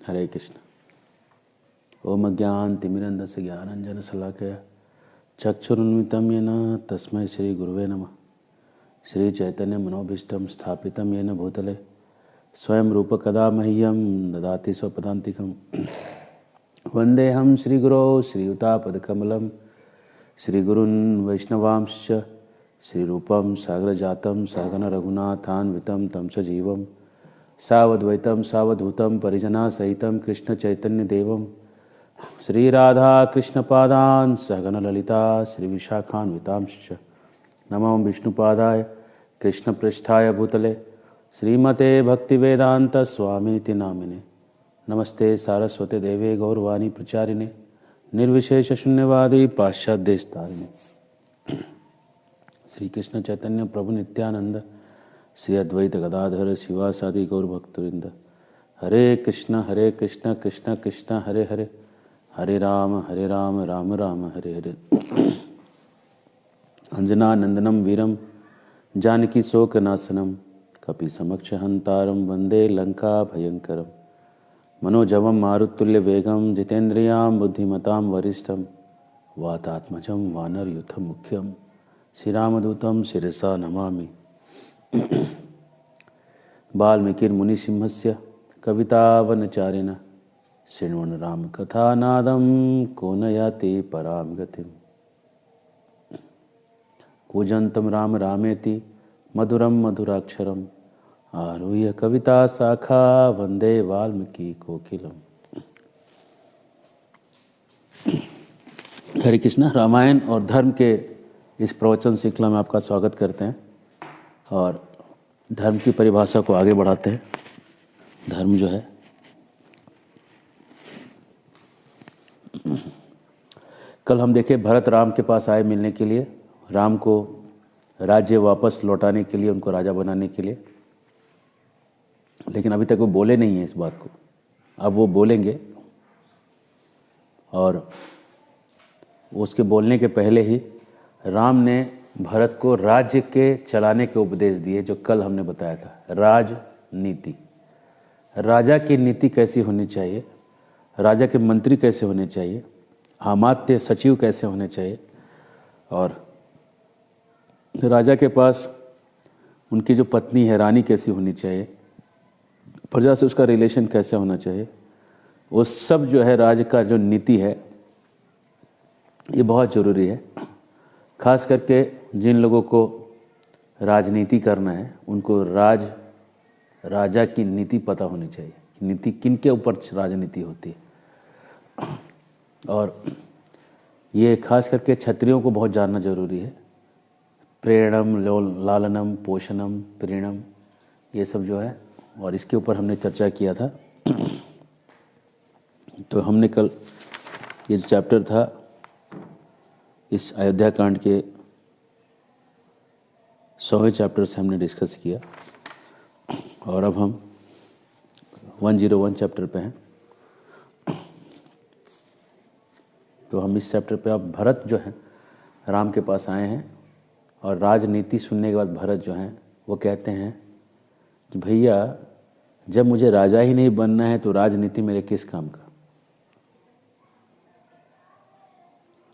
हरे कृष्ण। ओम अज्ञानतिमिरन्धस्य ज्ञानाञ्जनशलाकया चक्षुरुन्मिलितं येन तस्मै श्रीगुरुवे नमः। श्रीचैतन्यमनोभीष्टं स्थापितं येन भूतले स्वयं रूपकदा मह्यं ददाति स्वपदान्तिकं। वन्देऽहं श्रीगुरो श्रीयुतापदकमलं श्रीगुरून् वैष्णवांश्च श्रीरूपं सागरजातं सहगण रघुनाथान्वितं तं सजीवं सावद्वैतं सावधूतं परिजनसहितं कृष्णचैतन्यदेवं श्रीराधा कृष्णपादान् सहगण ललिता श्रीविशाखान्वितांश्च। नमो विष्णुपादाय कृष्णपृष्ठाय भूतले श्रीमते भक्तिवेदांत स्वामिनिति नामिने। नमस्ते सारस्वते देवे गौरवाणी प्रचारिणे निर्विशेष शून्यवादी पाश्चात्य देशतारिणे। श्री कृष्ण चैतन्य प्रभु नित्यानंद श्री अद्वैत गदाधर शिवासादि गौर भक्तवृंद। हरे कृष्ण कृष्ण कृष्ण हरे हरे, हरे राम राम राम हरे हरे। अंजना नंदनम वीरम जानकी शोकनाशनम कपि समक्ष हंतारम वंदे लंका भयंकरम। मनोजवम मारुतुल्य वेगम जितेन्द्रियां बुद्धिमतां वरिष्ठम वातात्मजं वानरयूथम मुख्यम श्रीरामदूतं शिरसा नमामि। वाल्मीकिर्मुनिसिंहस्य कवितावनचारिण शृण्वन् रामकथानादं को न याति परां गतिम्। कूजन्तं राम रामेति मधुरं मधुराक्षरम् आरुह्य कविता शाखा वंदे वाल्मीकि कोकिलम्। हरे कृष्णा। रामायण और धर्म के इस प्रवचन श्रृंखला में आपका स्वागत करते हैं और धर्म की परिभाषा को आगे बढ़ाते हैं। धर्म जो है कल हम देखे भरत राम के पास आए मिलने के लिए, राम को राज्य वापस लौटाने के लिए, उनको राजा बनाने के लिए, लेकिन अभी तक वो बोले नहीं है इस बात को। अब वो बोलेंगे और उसके बोलने के पहले ही राम ने भरत को राज्य के चलाने के उपदेश दिए, जो कल हमने बताया था। राजनीति, राजा की नीति कैसी होनी चाहिए, राजा के मंत्री कैसे होने चाहिए, अमात्य सचिव कैसे होने चाहिए, और राजा के पास उनकी जो पत्नी है रानी कैसी होनी चाहिए, प्रजा से उसका रिलेशन कैसे होना चाहिए, वो सब जो है राज्य का जो नीति है ये बहुत ज़रूरी है। खास करके जिन लोगों को राजनीति करना है उनको राजा की नीति पता होनी चाहिए। नीति किन के ऊपर राजनीति होती है, और ये खास करके क्षत्रियों को बहुत जानना जरूरी है। प्रेरणम लालनम पोषणम प्रीणम, ये सब जो है, और इसके ऊपर हमने चर्चा किया था। तो हमने कल ये चैप्टर था इस अयोध्या कांड के 100वें चैप्टर से हमने डिस्कस किया, और अब हम 101 चैप्टर पे हैं। तो हम इस चैप्टर पे, अब भरत जो है राम के पास आए हैं, और राजनीति सुनने के बाद भरत जो हैं वो कहते हैं कि भैया जब मुझे राजा ही नहीं बनना है तो राजनीति मेरे किस काम का।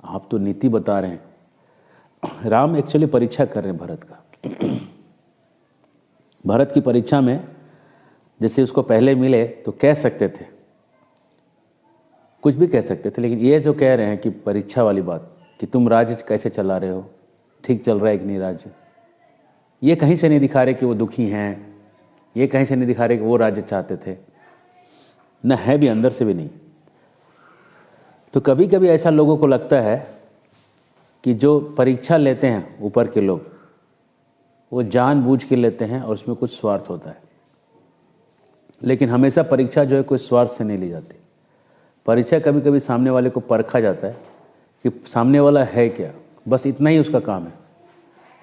आप तो नीति बता रहे हैं। राम एक्चुअली परीक्षा कर रहे हैं भरत का। भरत की परीक्षा में जैसे उसको पहले मिले तो कह सकते थे, कुछ भी कह सकते थे, लेकिन ये जो कह रहे हैं कि परीक्षा वाली बात कि तुम राज्य कैसे चला रहे हो, ठीक चल रहा है कि नहीं राज्य, ये कहीं से नहीं दिखा रहे कि वो दुखी हैं, ये कहीं से नहीं दिखा रहे कि वो राज्य चाहते थे, न है भी, अंदर से भी नहीं। तो कभी कभी ऐसा लोगों को लगता है कि जो परीक्षा लेते हैं ऊपर के लोग, वो जानबूझ के लेते हैं और उसमें कुछ स्वार्थ होता है। लेकिन हमेशा परीक्षा जो है कोई स्वार्थ से नहीं ली जाती। परीक्षा कभी कभी सामने वाले को परखा जाता है कि सामने वाला है क्या, बस इतना ही उसका काम है।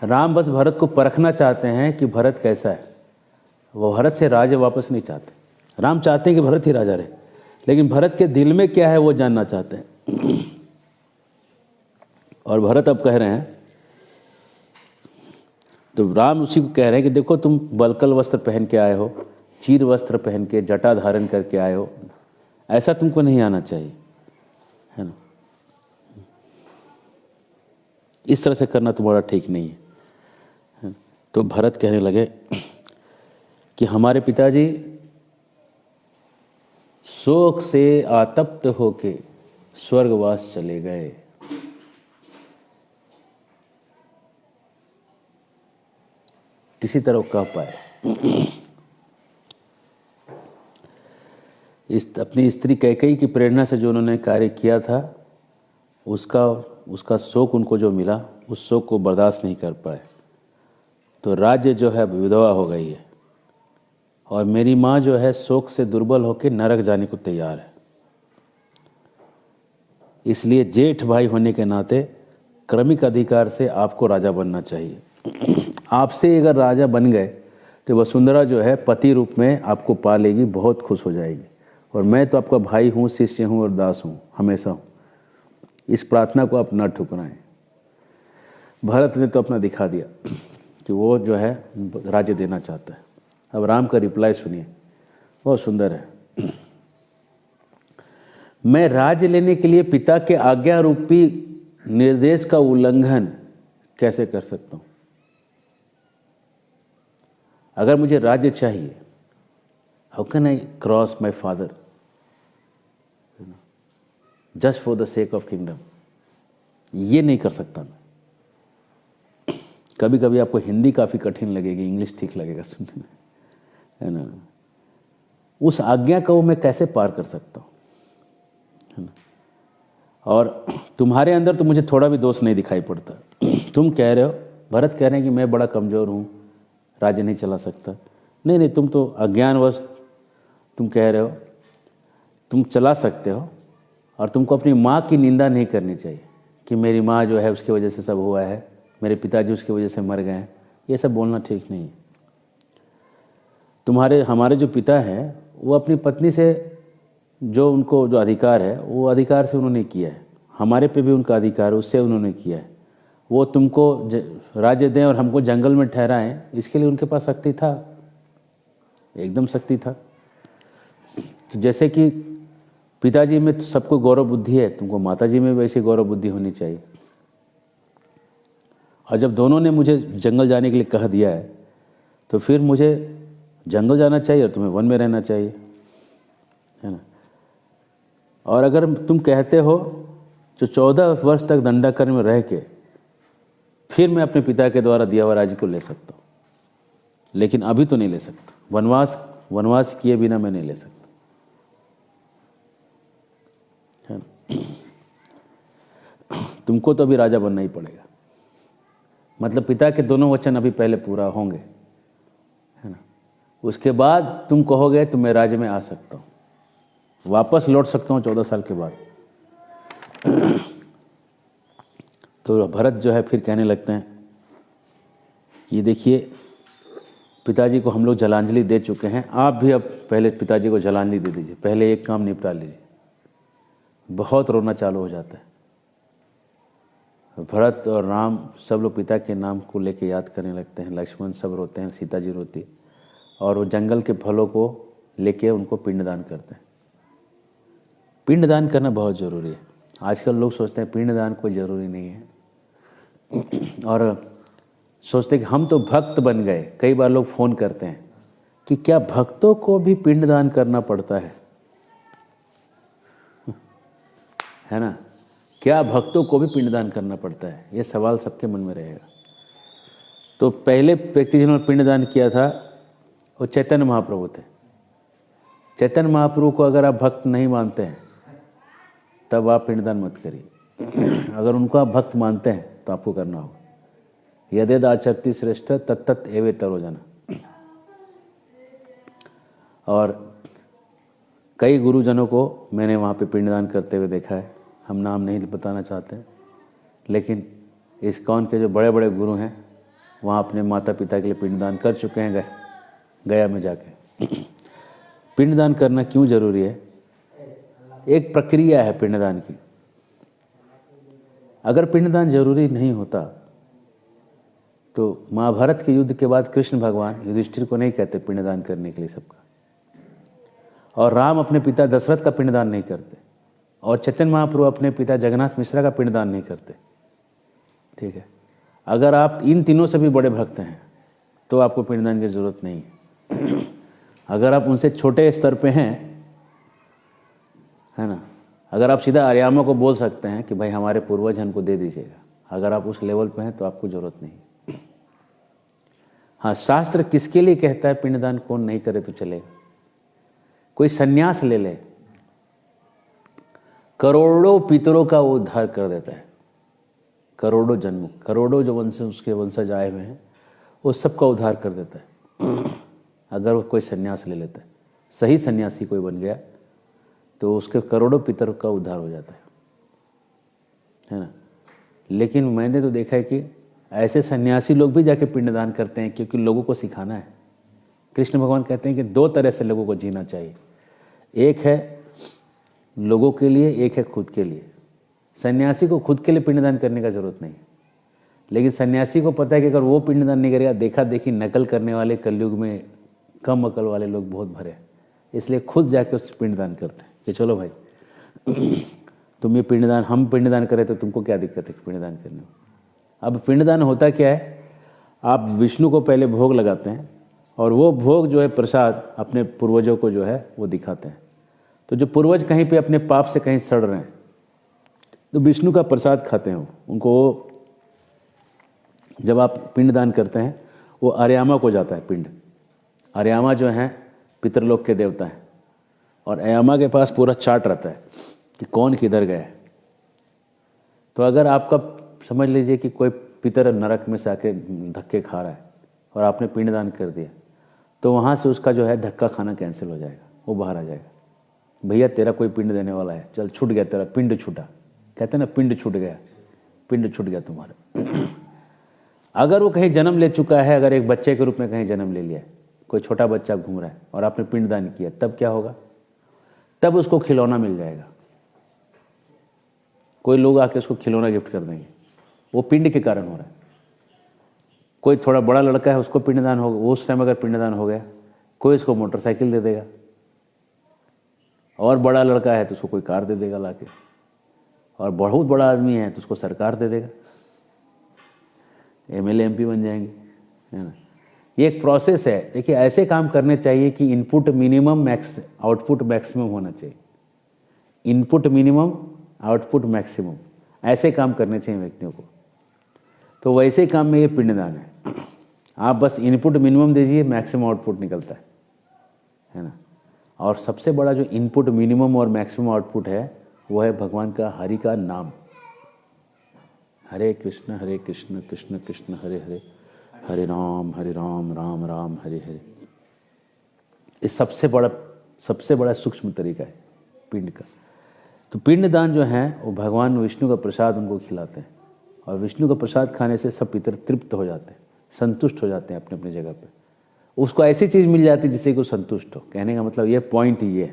राम बस भरत को परखना चाहते हैं कि भरत कैसा है। वो भरत से राज्य वापस नहीं चाहते। राम चाहते हैं कि भरत ही राजा रहे, लेकिन भरत के दिल में क्या है वो जानना चाहते हैं। और भरत अब कह रहे हैं, तो राम उसी को कह रहे हैं कि देखो तुम बलकल वस्त्र पहन के आए हो, चीर वस्त्र पहन के, जटा धारण करके आए हो, ऐसा तुमको नहीं आना चाहिए, है ना। इस तरह से करना तुम्हारा ठीक नहीं है। तो भरत कहने लगे कि हमारे पिताजी शोक से आतप्त होके स्वर्गवास चले गए। किसी तरह कह पाए। अपनी स्त्री कैकेयी की प्रेरणा से जो उन्होंने कार्य किया था, उसका शोक उनको जो मिला, उस शोक को बर्दाश्त नहीं कर पाए। तो राज्य जो है विधवा हो गई है, और मेरी माँ जो है शोक से दुर्बल होकर नरक जाने को तैयार है। इसलिए जेठ भाई होने के नाते क्रमिक अधिकार से आपको राजा बनना चाहिए। आपसे अगर राजा बन गए तो वसुंधरा जो है पति रूप में आपको पा लेगी, बहुत खुश हो जाएगी। और मैं तो आपका भाई हूँ, शिष्य हूँ और दास हूँ, हमेशा हूँ। इस प्रार्थना को आप न ठुकराएं। भरत ने तो अपना दिखा दिया कि वो जो है राज्य देना चाहता है। अब राम का रिप्लाई सुनिए, बहुत सुंदर है। मैं राज्य लेने के लिए पिता के आज्ञा रूपी निर्देश का उल्लंघन कैसे कर सकता हूं? अगर मुझे राज्य चाहिए, how can I cross my father just for the sake of kingdom? ये नहीं कर सकता मैं। कभी कभी आपको हिंदी काफ़ी कठिन लगेगी, इंग्लिश ठीक लगेगा सुनने में, है ना। उस आज्ञा को मैं कैसे पार कर सकता हूँ, है ना। और तुम्हारे अंदर तो मुझे थोड़ा भी दोष नहीं दिखाई पड़ता। तुम कह रहे हो, भरत कह रहे हैं कि मैं बड़ा कमज़ोर हूँ, राज्य नहीं चला सकता। नहीं नहीं, तुम तो अज्ञानवश तुम कह रहे हो, तुम चला सकते हो। और तुमको अपनी माँ की निंदा नहीं करनी चाहिए कि मेरी माँ जो है उसकी वजह से सब हुआ है, मेरे पिताजी उसकी वजह से मर गए हैं। ये सब बोलना ठीक नहीं है। हमारे जो पिता हैं वो अपनी पत्नी से जो उनको जो अधिकार है, वो अधिकार से उन्होंने किया है। हमारे पे भी उनका अधिकार है, उससे उन्होंने किया है। वो तुमको राज्य दें और हमको जंगल में ठहराएं, इसके लिए उनके पास शक्ति था, एकदम शक्ति था। तो जैसे कि पिताजी में तो सबको गौरव बुद्धि है, तुमको माताजी में वैसी गौरव बुद्धि होनी चाहिए। और जब दोनों ने मुझे जंगल जाने के लिए कह दिया है, तो फिर मुझे जंगल जाना चाहिए और तुम्हें वन में रहना चाहिए, है ना। और अगर तुम कहते हो जो 14 वर्ष तक दंडाकर्म में रह के फिर मैं अपने पिता के द्वारा दिया हुआ राज्य को ले सकता हूँ, लेकिन अभी तो नहीं ले सकता। वनवास किए बिना मैं नहीं ले सकता, है ना। तुमको तो अभी राजा बनना ही पड़ेगा। मतलब पिता के दोनों वचन अभी पहले पूरा होंगे, है ना। उसके बाद तुम कहोगे तो मैं राज्य में आ सकता हूँ, वापस लौट सकता हूँ 14 साल के बाद। तो भरत जो है फिर कहने लगते हैं कि देखिए, पिताजी को हम लोग जलांजलि दे चुके हैं, आप भी अब पहले पिताजी को जलांजलि दे दीजिए, पहले एक काम निपटा लीजिए। बहुत रोना चालू हो जाता है। भरत और राम सब लोग पिता के नाम को लेके याद करने लगते हैं। लक्ष्मण सब रोते हैं, सीता जी रोती है, और वो जंगल के फलों को लेके उनको पिंडदान करते हैं। पिंडदान करना बहुत ज़रूरी है। आजकल लोग सोचते हैं पिंडदान कोई ज़रूरी नहीं है, और सोचते हैं कि हम तो भक्त बन गए। कई बार लोग फ़ोन करते हैं कि क्या भक्तों को भी पिंडदान करना पड़ता है ना। क्या भक्तों को भी पिंडदान करना पड़ता है? ये सवाल सबके मन में रहेगा। तो पहले व्यक्ति जिन्होंने पिंडदान किया था वो चैतन्य महाप्रभु थे। चैतन्य महाप्रभु को अगर आप भक्त नहीं मानते हैं तब आप पिंडदान मत करिए। अगर उनको आप भक्त मानते हैं तो आपको करना होगा। यदेद आचरति श्रेष्ठ तत्तत एवेतरो जना। और कई गुरुजनों को मैंने वहाँ पे पिंडदान करते हुए देखा है। हम नाम नहीं बताना चाहते, लेकिन इस्कॉन के जो बड़े बड़े गुरु हैं वहाँ अपने माता पिता के लिए पिंडदान कर चुके हैं गया में जाके। पिंडदान करना क्यों जरूरी है? एक प्रक्रिया है पिंडदान की। अगर पिंडदान जरूरी नहीं होता तो महाभारत के युद्ध के बाद कृष्ण भगवान युधिष्ठिर को नहीं कहते पिंडदान करने के लिए सबका। और राम अपने पिता दशरथ का पिंडदान नहीं करते, और चैतन्य महाप्रभु अपने पिता जगन्नाथ मिश्रा का पिंडदान नहीं करते। ठीक है, अगर आप इन तीनों से भी बड़े भक्त हैं तो आपको पिंडदान की जरूरत नहीं है। अगर आप उनसे छोटे स्तर पे हैं, है ना, अगर आप सीधा आर्यामा को बोल सकते हैं कि भाई हमारे पूर्वज हमको दे दीजिएगा, अगर आप उस लेवल पे हैं तो आपको जरूरत नहीं। हाँ, शास्त्र किसके लिए कहता है पिंडदान कौन नहीं करे तो चलेगा? कोई सन्यास ले ले, करोड़ों पितरों का वो उद्धार कर देता है, करोड़ों जन्म, करोड़ों जो वंश उसके वंशज आए हुए हैं वो सबका उद्धार कर देता है अगर वो कोई सन्यास ले लेता है। सही सन्यासी कोई बन गया तो उसके करोड़ों पितर का उद्धार हो जाता है ना। लेकिन मैंने तो देखा है कि ऐसे सन्यासी लोग भी जाके पिंडदान करते हैं, क्योंकि लोगों को सिखाना है। कृष्ण भगवान कहते हैं कि दो तरह से लोगों को जीना चाहिए, एक है लोगों के लिए, एक है खुद के लिए। सन्यासी को खुद के लिए पिंडदान करने का जरूरत नहीं, लेकिन सन्यासी को पता है कि अगर वो पिंडदान नहीं करेगा, देखा देखी नकल करने वाले कलयुग में कम अकल वाले लोग बहुत भरे, इसलिए खुद जाके उस पिंडदान करते हैं कि चलो भाई तुम ये पिंडदान, हम पिंडदान करें तो तुमको क्या दिक्कत है पिंडदान करने में। अब पिंडदान होता क्या है, आप विष्णु को पहले भोग लगाते हैं और वो भोग जो है प्रसाद अपने पूर्वजों को जो है वो दिखाते हैं। तो जो पूर्वज कहीं पे अपने पाप से कहीं सड़ रहे हैं तो विष्णु का प्रसाद खाते हैं उनको। जब आप पिंडदान करते हैं वो आर्यामा को जाता है पिंड। आर्यामा जो है पितरलोक के देवता हैं, और आर्यामा के पास पूरा चार्ट रहता है कि कौन किधर गया है। तो अगर आपका समझ लीजिए कि कोई पितर नरक में से आके धक्के खा रहा है और आपने पिंडदान कर दिया, तो वहाँ से उसका जो है धक्का खाना कैंसिल हो जाएगा, वो बाहर आ जाएगा। भैया तेरा कोई पिंड देने वाला है, चल छूट गया तेरा पिंड छूटा, कहते हैं ना पिंड छूट गया, पिंड छूट गया तुम्हारा। अगर वो कहीं जन्म ले चुका है, अगर एक बच्चे के रूप में कहीं जन्म ले लिया है, कोई छोटा बच्चा घूम रहा है और आपने पिंडदान किया, तब क्या होगा? तब उसको खिलौना मिल जाएगा। कोई लोग आके उसको खिलौना गिफ्ट कर देंगे, वो पिंड के कारण हो रहा है। कोई थोड़ा बड़ा लड़का है उसको पिंडदान हो, उस टाइम अगर पिंडदान हो गया, कोई उसको मोटरसाइकिल दे देगा, और बड़ा लड़का है तो उसको कोई कार दे देगा लाके, और बहुत बड़ा आदमी है तो उसको सरकार दे देगा, एमएलए एमपी बन जाएंगे, है ना। ये एक प्रोसेस है। देखिए ऐसे काम करने चाहिए कि input minimum max, output maximum होना चाहिए। इनपुट मिनिमम, आउटपुट मैक्सिमम, ऐसे काम करने चाहिए व्यक्तियों को। तो वैसे काम में ये पिंडदान है। आप बस इनपुट मिनिमम दीजिए, मैक्सिमम आउटपुट निकलता है ना। और सबसे बड़ा जो इनपुट मिनिमम और मैक्सिमम आउटपुट है वो है भगवान का हरि का नाम। हरे कृष्ण कृष्ण कृष्ण हरे हरे, हरे राम राम राम हरे हरे। ये सबसे बड़ा सूक्ष्म तरीका है पिंड का। तो पिंडदान जो है वो भगवान विष्णु का प्रसाद उनको खिलाते हैं, और विष्णु का प्रसाद खाने से सब पितर तृप्त हो जाते हैं, संतुष्ट हो जाते हैं अपने अपने जगह पे। उसको ऐसी चीज़ मिल जाती है जिससे कि वो संतुष्ट हो। कहने का मतलब ये पॉइंट ये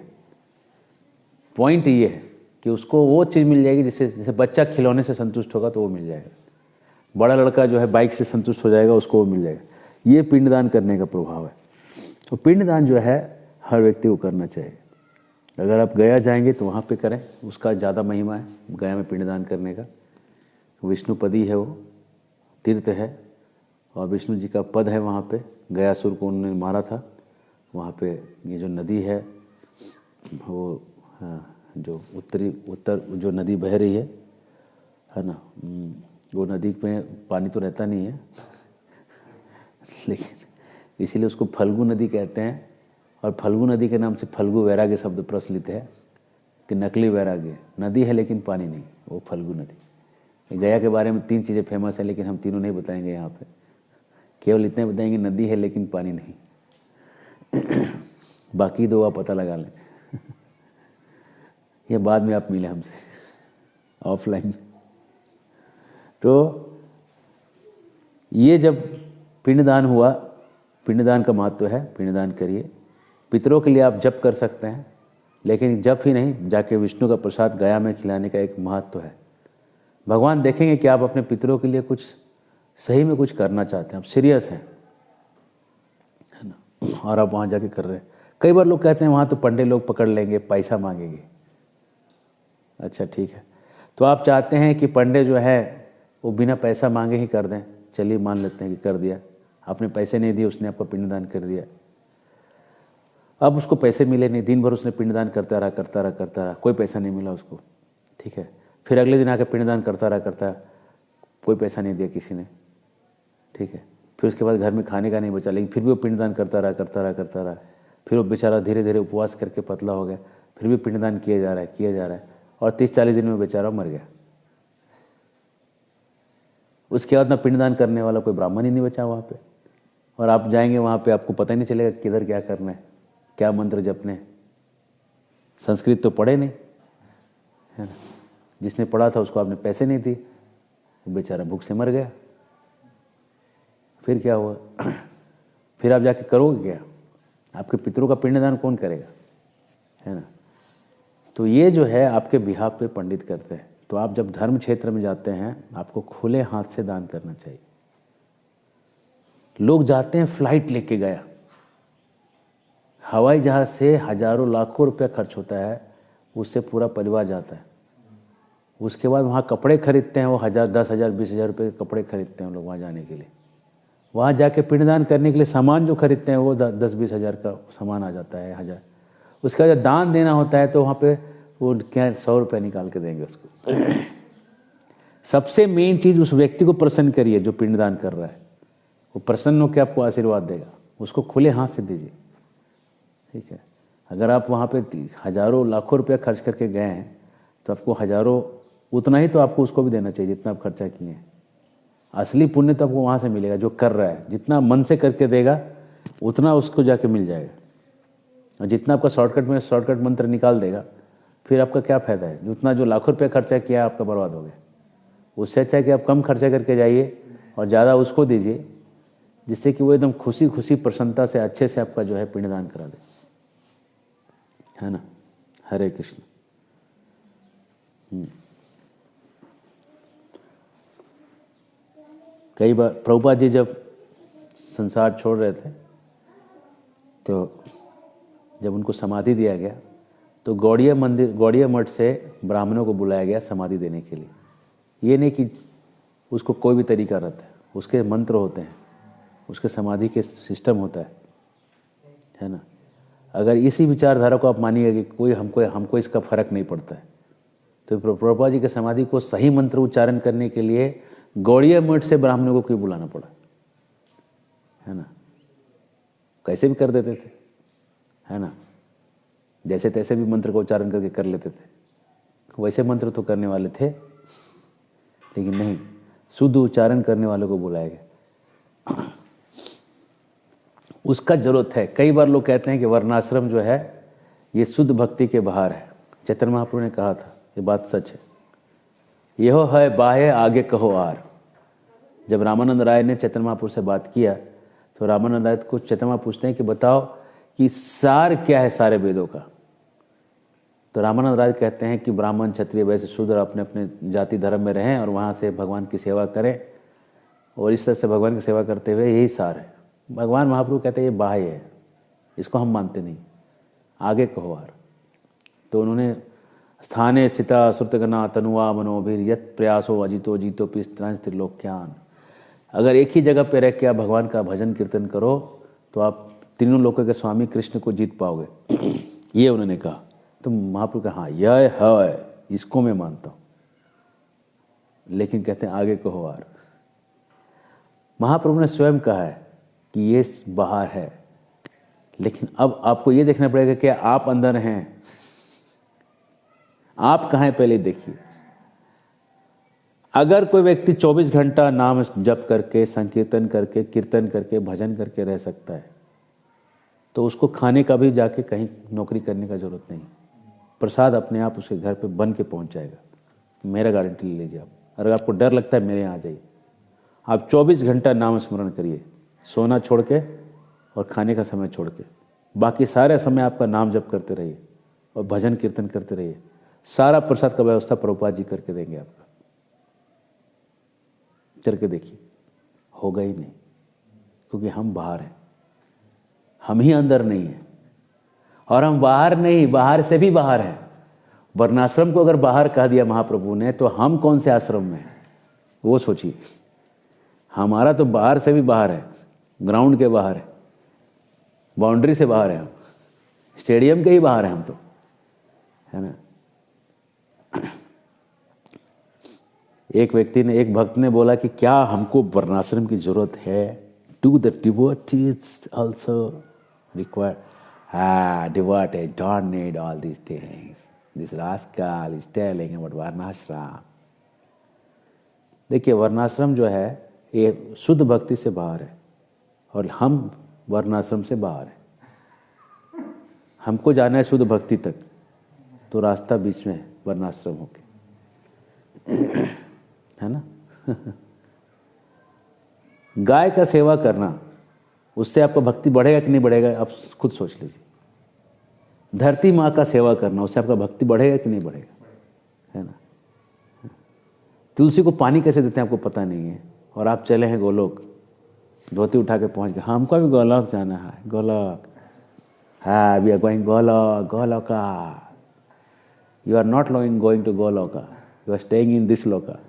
है कि उसको वो चीज़ मिल जाएगी जिससे, जैसे बच्चा खिलौने से संतुष्ट होगा तो वो मिल जाएगा, बड़ा लड़का जो है बाइक से संतुष्ट हो जाएगा, उसको वो मिल जाएगा। ये पिंडदान करने का प्रभाव है। तो पिंडदान जो है हर व्यक्ति को करना चाहिए। अगर आप गया जाएंगे तो वहाँ पे करें, उसका ज़्यादा महिमा है गया में पिंडदान करने का। विष्णुपदी है, वो तीर्थ है और विष्णु जी का पद है वहाँ पे। गयासुर को उन्होंने मारा था वहाँ पे। ये जो नदी है वो, हाँ, जो उत्तर जो नदी बह रही है ना, वो नदी में पानी तो रहता नहीं है लेकिन इसीलिए उसको फल्गु नदी कहते हैं। और फल्गु नदी के नाम से फल्गु वैराग्य शब्द प्रचलित है कि नकली वैराग्य, नदी है लेकिन पानी नहीं, वो फल्गु नदी। गया के बारे में 3 चीज़ें फेमस है, लेकिन हम तीनों नहीं बताएंगे यहाँ पे, केवल इतने बताएंगे नदी है लेकिन पानी नहीं बाकी 2 आप पता लगा लें ये बाद में आप मिले हमसे ऑफलाइन। तो ये जब पिंडदान हुआ, पिंडदान का महत्व है, पिंडदान करिए। पितरों के लिए आप जप कर सकते हैं, लेकिन जप ही नहीं, जाके विष्णु का प्रसाद गया में खिलाने का एक महत्व है। भगवान देखेंगे कि आप अपने पितरों के लिए कुछ सही में कुछ करना चाहते हैं, आप सीरियस हैं, है ना, और आप वहाँ जाके कर रहे हैं। कई बार लोग कहते हैं वहाँ तो पंडे लोग पकड़ लेंगे, पैसा मांगेंगे। अच्छा ठीक है, तो आप चाहते हैं कि पंडे जो है वो बिना पैसा मांगे ही कर दें। चलिए मान लेते हैं कि कर दिया, आपने पैसे नहीं दिए, उसने आपको पिंडदान कर दिया। अब उसको पैसे मिले नहीं, दिन भर उसने पिंडदान करता रहा, कोई पैसा नहीं मिला उसको। ठीक है, फिर अगले दिन आकर पिंडदान करता रहा, कोई पैसा नहीं दिया किसी ने। ठीक है, फिर उसके बाद घर में खाने का नहीं बचा, लेकिन फिर भी वो पिंडदान करता रहा। फिर वो बेचारा धीरे धीरे उपवास करके पतला हो गया, फिर भी पिंडदान किया जा रहा है और 30-40 दिन में बेचारा मर गया। उसके बाद ना पिंडदान करने वाला कोई ब्राह्मण ही नहीं बचा वहाँ पे। और आप जाएंगे वहाँ पे, आपको पता ही नहीं चलेगा किधर क्या करना है, क्या मंत्र जपने। संस्कृत तो पढ़े नहीं, है ना। जिसने पढ़ा था उसको आपने पैसे नहीं दिए, बेचारा भूख से मर गया। फिर क्या हुआ? फिर आप जाके करोगे क्या? आपके पितरों का पिंडदान कौन करेगा, है ना। तो ये जो है आपके बिहाफ पे पंडित करते हैं। तो आप जब धर्म क्षेत्र में जाते हैं, आपको खुले हाथ से दान करना चाहिए। लोग जाते हैं, फ्लाइट लेके गया, हवाई जहाज से हजारों लाखों रुपया खर्च होता है, उससे पूरा परिवार जाता है। उसके बाद वहाँ कपड़े खरीदते हैं, वो 1000, 10,000, 20,000 रुपये के कपड़े खरीदते हैं लोग वहाँ जाने के लिए। वहाँ जाके पिंडदान करने के लिए सामान जो खरीदते हैं वो 10-20 हज़ार का सामान आ जाता है, 1000। उसका जब दान देना होता है तो वहाँ पे वो क्या 100 रुपये निकाल के देंगे उसको। सबसे मेन चीज़, उस व्यक्ति को प्रसन्न करिए जो पिंडदान कर रहा है, वो प्रसन्न होकर आपको आशीर्वाद देगा। उसको खुले हाथ से दीजिए, ठीक है। अगर आप वहाँ पे हजारों लाखों रुपया खर्च करके गए हैं तो आपको हजारों, उतना ही तो आपको उसको भी देना चाहिए जितना आप खर्चा किए हैं। असली पुण्य तो आपको वहाँ से मिलेगा जो कर रहा है। जितना मन से करके देगा उतना उसको जाके मिल जाएगा। और जितना आपका शॉर्टकट मंत्र निकाल देगा, फिर आपका क्या फ़ायदा है? उतना जो लाखों रुपये खर्चा किया आपका बर्बाद हो गया। उससे अच्छा है कि आप कम खर्चा करके जाइए और ज़्यादा उसको दीजिए, जिससे कि वो एकदम खुशी खुशी प्रसन्नता से अच्छे से आपका जो है पिंडदान करा दे, है ना। हरे कृष्ण। कई बार प्रभुपाद जी जब संसार छोड़ रहे थे, तो जब उनको समाधि दिया गया तो गौड़िया मठ से ब्राह्मणों को बुलाया गया समाधि देने के लिए। ये नहीं कि उसको कोई भी तरीका रहता है, उसके मंत्र होते हैं, उसके समाधि के सिस्टम होता है ना। अगर इसी विचारधारा को आप मानिएगा कि हमको इसका फर्क नहीं पड़ता है, तो प्रभुपाद जी के समाधि को सही मंत्र उच्चारण करने के लिए गौड़िया मठ से ब्राह्मणों को क्यों बुलाना पड़ा, है ना। कैसे भी कर देते थे, है ना। जैसे तैसे भी मंत्र का उच्चारण करके कर लेते थे। वैसे मंत्र तो करने वाले थे, लेकिन नहीं, शुद्ध उच्चारण करने वालों को बुलाया गया। उसका जरूरत है। कई बार लोग कहते हैं कि वर्णाश्रम जो है ये शुद्ध भक्ति के बाहर है। चैतन्य महाप्रभु ने कहा था, ये बात सच है। यहो है बाह्य, आगे कहो आर। जब रामानंद राय ने चैतन्य महाप्रभु से बात किया तो रामानंद राय को चैतन्य महाप्रभु पूछते हैं कि बताओ कि सार क्या है सारे वेदों का। तो रामानंद राय कहते हैं कि ब्राह्मण, क्षत्रिय, वैश्य, शूद्र अपने अपने जाति धर्म में रहें और वहाँ से भगवान की सेवा करें, और इस तरह से भगवान की सेवा करते हुए यही सार है। भगवान महाप्रभु कहते हैं ये बाह्य है, इसको हम मानते नहीं, आगे कहो आर। तो उन्होंने स्थाने स्थिता श्रुतगना तनुआ मनोभिर यत प्रयासो अजितो जीतो पिस्त्रांश त्रिलोक्यान। अगर एक ही जगह पे रह के आप भगवान का भजन कीर्तन करो तो आप तीनों लोकों के स्वामी कृष्ण को जीत पाओगे। ये उन्होंने कहा। तो महाप्रभु कहा हाँ यह है, इसको मैं मानता हूँ, लेकिन कहते हैं आगे कहो आर। महाप्रभु ने स्वयं कहा है कि ये बाहर है, लेकिन अब आपको ये देखना पड़ेगा कि आप अंदर हैं। आप कहाँ हैं पहले देखिए। अगर कोई व्यक्ति 24 घंटा नाम जप करके, संकीर्तन करके, कीर्तन करके, भजन करके रह सकता है, तो उसको खाने का भी जाके कहीं नौकरी करने का जरूरत नहीं। प्रसाद अपने आप उसके घर पे बन के पहुंच जाएगा, मेरा गारंटी ले लीजिए आप। अगर आपको डर लगता है मेरे यहाँ आ जाइए, आप 24 घंटा नाम स्मरण करिए, सोना छोड़ के और खाने का समय छोड़ के। बाकी सारे समय आपका नाम जप करते रहिए और भजन कीर्तन करते रहिए। सारा प्रसाद का व्यवस्था प्रभुपाद जी करके देंगे आपका। करके देखिए, होगा ही नहीं, क्योंकि हम बाहर हैं, हम ही अंदर नहीं हैं। और हम बाहर नहीं, बाहर से भी बाहर हैं। वर्णाश्रम को अगर बाहर कह दिया महाप्रभु ने, तो हम कौन से आश्रम में हैं वो सोचिए। हमारा तो बाहर से भी बाहर है, ग्राउंड के बाहर है, बाउंड्री से बाहर है, हम स्टेडियम के ही बाहर हैं हम तो, है ना। एक व्यक्ति ने, एक भक्त ने बोला कि क्या हमको वर्णाश्रम की जरूरत है? Do the devotees also require? Devotees don't need all these things. This rascal is telling about वर्णाश्रम। देखिए, वर्णाश्रम जो है ये शुद्ध भक्ति से बाहर है, और हम वर्णाश्रम से बाहर हैं। हमको जाना है शुद्ध भक्ति तक, तो रास्ता बीच में है, वर्णाश्रम होके, है ना। गाय का सेवा करना, उससे आपका भक्ति बढ़ेगा कि नहीं बढ़ेगा, आप खुद सोच लीजिए। धरती माँ का सेवा करना, उससे आपका भक्ति बढ़ेगा कि नहीं बढ़ेगा, है ना। तुलसी को पानी कैसे देते हैं आपको पता नहीं है, और आप चले हैं गोलोक, धोती उठा के पहुंच गए, हमको भी गोलोक जाना है, गोलोक, हाँ we are going Golok, Goloka. You are not going to Goloka, you are staying in this loka.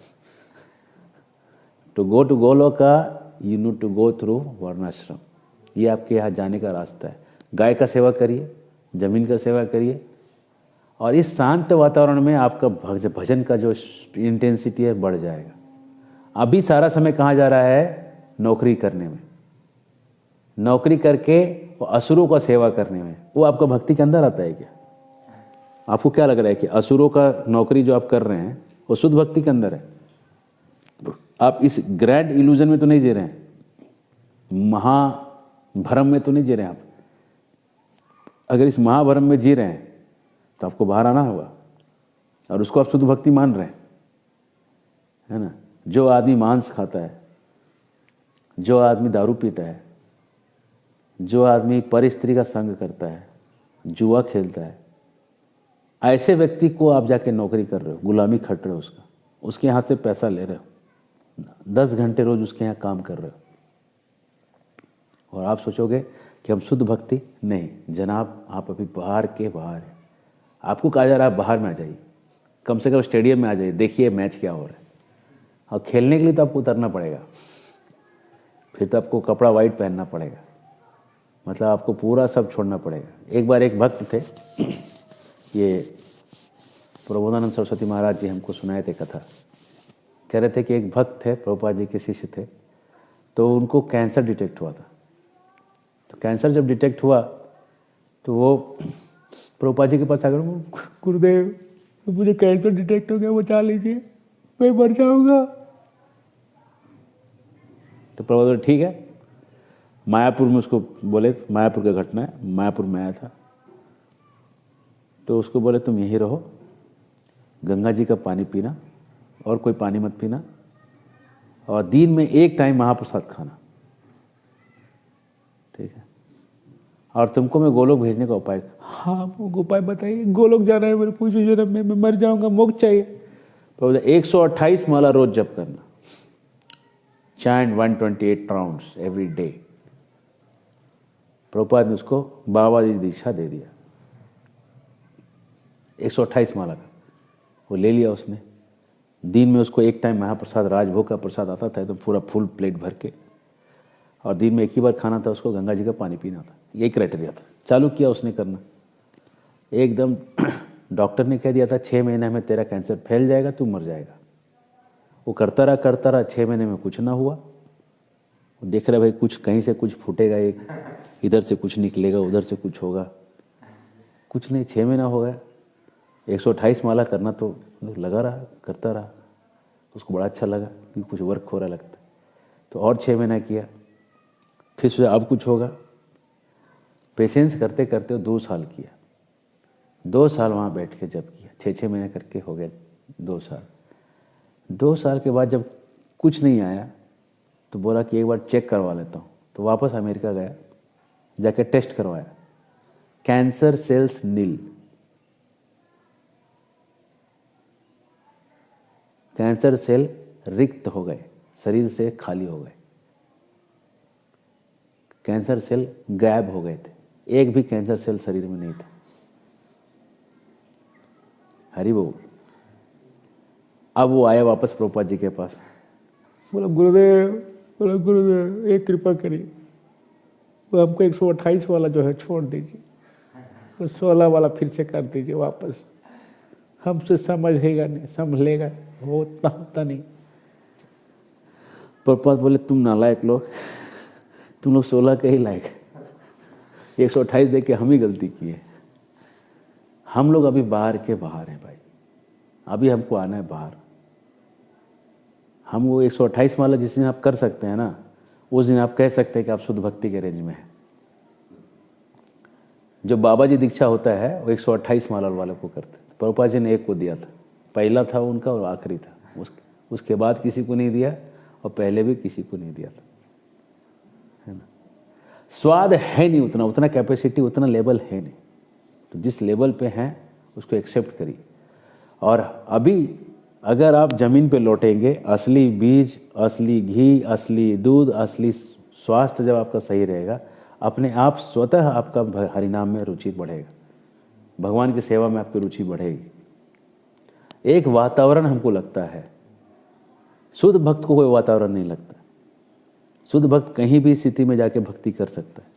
To go to Goloka you need to go through varnashrama. ये आपके यहाँ जाने का रास्ता है। गाय का सेवा करिए, जमीन का सेवा करिए, और इस शांत वातावरण में आपका भजन का जो इंटेंसिटी है बढ़ जाएगा। अभी सारा समय कहाँ जा रहा है? नौकरी करने में, नौकरी करके असुरों का सेवा करने में। वो आपका भक्ति के अंदर आता है क्या? आपको क्या लग रहा है कि असुरों का नौकरी जो आप कर रहे हैं वो शुद्ध भक्ति के अंदर है? आप इस ग्रैंड इल्यूजन में तो नहीं जी रहे हैं, महाभ्रम में तो नहीं जी रहे हैं आप। अगर इस महाभ्रम में जी रहे हैं तो आपको बाहर आना होगा, और उसको आप शुद्ध भक्ति मान रहे हैं, है ना। जो आदमी मांस खाता है, जो आदमी दारू पीता है, जो आदमी पर स्त्री का संग करता है, जुआ खेलता है, ऐसे व्यक्ति को आप जाके नौकरी कर रहे हो, गुलामी खट रहे हो उसका, उसके हाथ से पैसा ले रहे हो, 10 घंटे रोज उसके यहाँ काम कर रहे हो, और आप सोचोगे कि हम शुद्ध भक्ति? नहीं जनाब, आप अभी बाहर के बाहर हैं। आपको कहा जा रहा है आप बाहर में आ जाइए, कम से कम स्टेडियम में आ जाइए, देखिए मैच क्या हो रहा है। और खेलने के लिए तो आपको उतरना पड़ेगा, फिर तो आपको कपड़ा वाइट पहनना पड़ेगा, मतलब आपको पूरा सब छोड़ना पड़ेगा। एक बार एक भक्त थे, ये प्रबोधानंद सरस्वती महाराज जी हमको सुनाए थे कथा। कह रहे थे कि एक भक्त थे, प्रभुपाद जी के शिष्य थे, तो उनको कैंसर डिटेक्ट हुआ था। तो कैंसर जब डिटेक्ट हुआ तो वो प्रभुपाद जी के पास आकर, गुरुदेव मुझे कैंसर डिटेक्ट हो गया, बचा लीजिए, मैं मर जाऊंगा। तो प्रभुपाद ठीक है, मायापुर में उसको बोले, मायापुर का घटना है, मायापुर में आया था, तो उसको बोले तुम यहीं रहो, गंगा जी का पानी पीना और कोई पानी मत पीना, और दिन में एक टाइम महाप्रसाद खाना, ठीक है, और तुमको मैं गोलोक भेजने का उपाय। हाँ उपाय बताइए, गोलोक जाना है मेरे पूछो जन्म में, मैं मर जाऊंगा, मोक्ष चाहिए। तो 128 माला रोज जप करना, chant 128 rounds every day. Prabhupada ने उसको बाबा जी दीक्षा दे दिया, 128 माला का वो ले लिया उसने। दिन में उसको एक टाइम महाप्रसाद, राजभोग का प्रसाद आता था, तो पूरा फुल प्लेट भर के, और दिन में एक ही बार खाना था उसको, गंगा जी का पानी पीना था। यही क्राइटेरिया था। चालू किया उसने करना, एकदम डॉक्टर ने कह दिया था 6 महीने में तेरा कैंसर फैल जाएगा, तू मर जाएगा। वो करता रहा, 6 महीने में कुछ ना हुआ। वो देख रहा भाई कुछ कहीं से कुछ फूटेगा, एक इधर से कुछ निकलेगा, उधर से कुछ होगा, कुछ नहीं। 6 महीना हो गया, 128 माला करना तो लगा रहा, करता रहा, उसको बड़ा अच्छा लगा कि कुछ वर्क हो रहा लगता। तो और 6 महीना किया, फिर सोचा अब कुछ होगा। पेशेंस करते करते 2 साल किया, 2 साल वहाँ बैठ के जब किया, 6-6 महीने करके हो गया 2 साल। 2 साल के बाद जब कुछ नहीं आया तो बोला कि एक बार चेक करवा लेता हूँ। तो वापस अमेरिका गया, जाके टेस्ट करवाया, कैंसर सेल्स नील, कैंसर सेल रिक्त हो गए, शरीर से खाली हो गए, कैंसर सेल गायब हो गए थे। एक भी कैंसर सेल शरीर में नहीं था। हरि बोल। अब वो आए वापस प्रभुपाद जी के पास, बोला गुरुदेव एक कृपा करिए, वो हमको 128 वाला जो है छोड़ दीजिए, तो 16 वाला फिर से कर दीजिए वापस, हमसे समझेगा नहीं, संभलेगा, वो उतना होता नहीं। प्रभुपाद बोले तुम नालायक लोग, तुम लोग 16 के ही लायक, 128 देख के हम ही गलती किए। हम लोग अभी बाहर के बाहर हैं भाई, अभी हमको आना है बाहर। हम वो 128 वाला जिस दिन आप कर सकते हैं ना, उस दिन आप कह सकते हैं कि आप शुद्ध भक्ति के रेंज में हैं। जो बाबा जी दीक्षा होता है वो 128 माला वाले को करते। प्रभुपाद जी ने एक को दिया था, पहला था उनका और आखिरी था, उसके बाद किसी को नहीं दिया और पहले भी किसी को नहीं दिया था, है ना। स्वाद है नहीं उतना, उतना कैपेसिटी, उतना लेवल है नहीं। तो जिस लेवल पे हैं उसको एक्सेप्ट करिए। और अभी अगर आप जमीन पे लौटेंगे, असली बीज, असली घी, असली दूध, असली स्वास्थ्य जब आपका सही रहेगा, अपने आप स्वतः आपका हरिनाम में रुचि बढ़ेगा, भगवान की सेवा में आपकी रुचि बढ़ेगी। एक वातावरण हमको लगता है, शुद्ध भक्त को कोई वातावरण नहीं लगता। शुद्ध भक्त कहीं भी स्थिति में जाके भक्ति कर सकता है,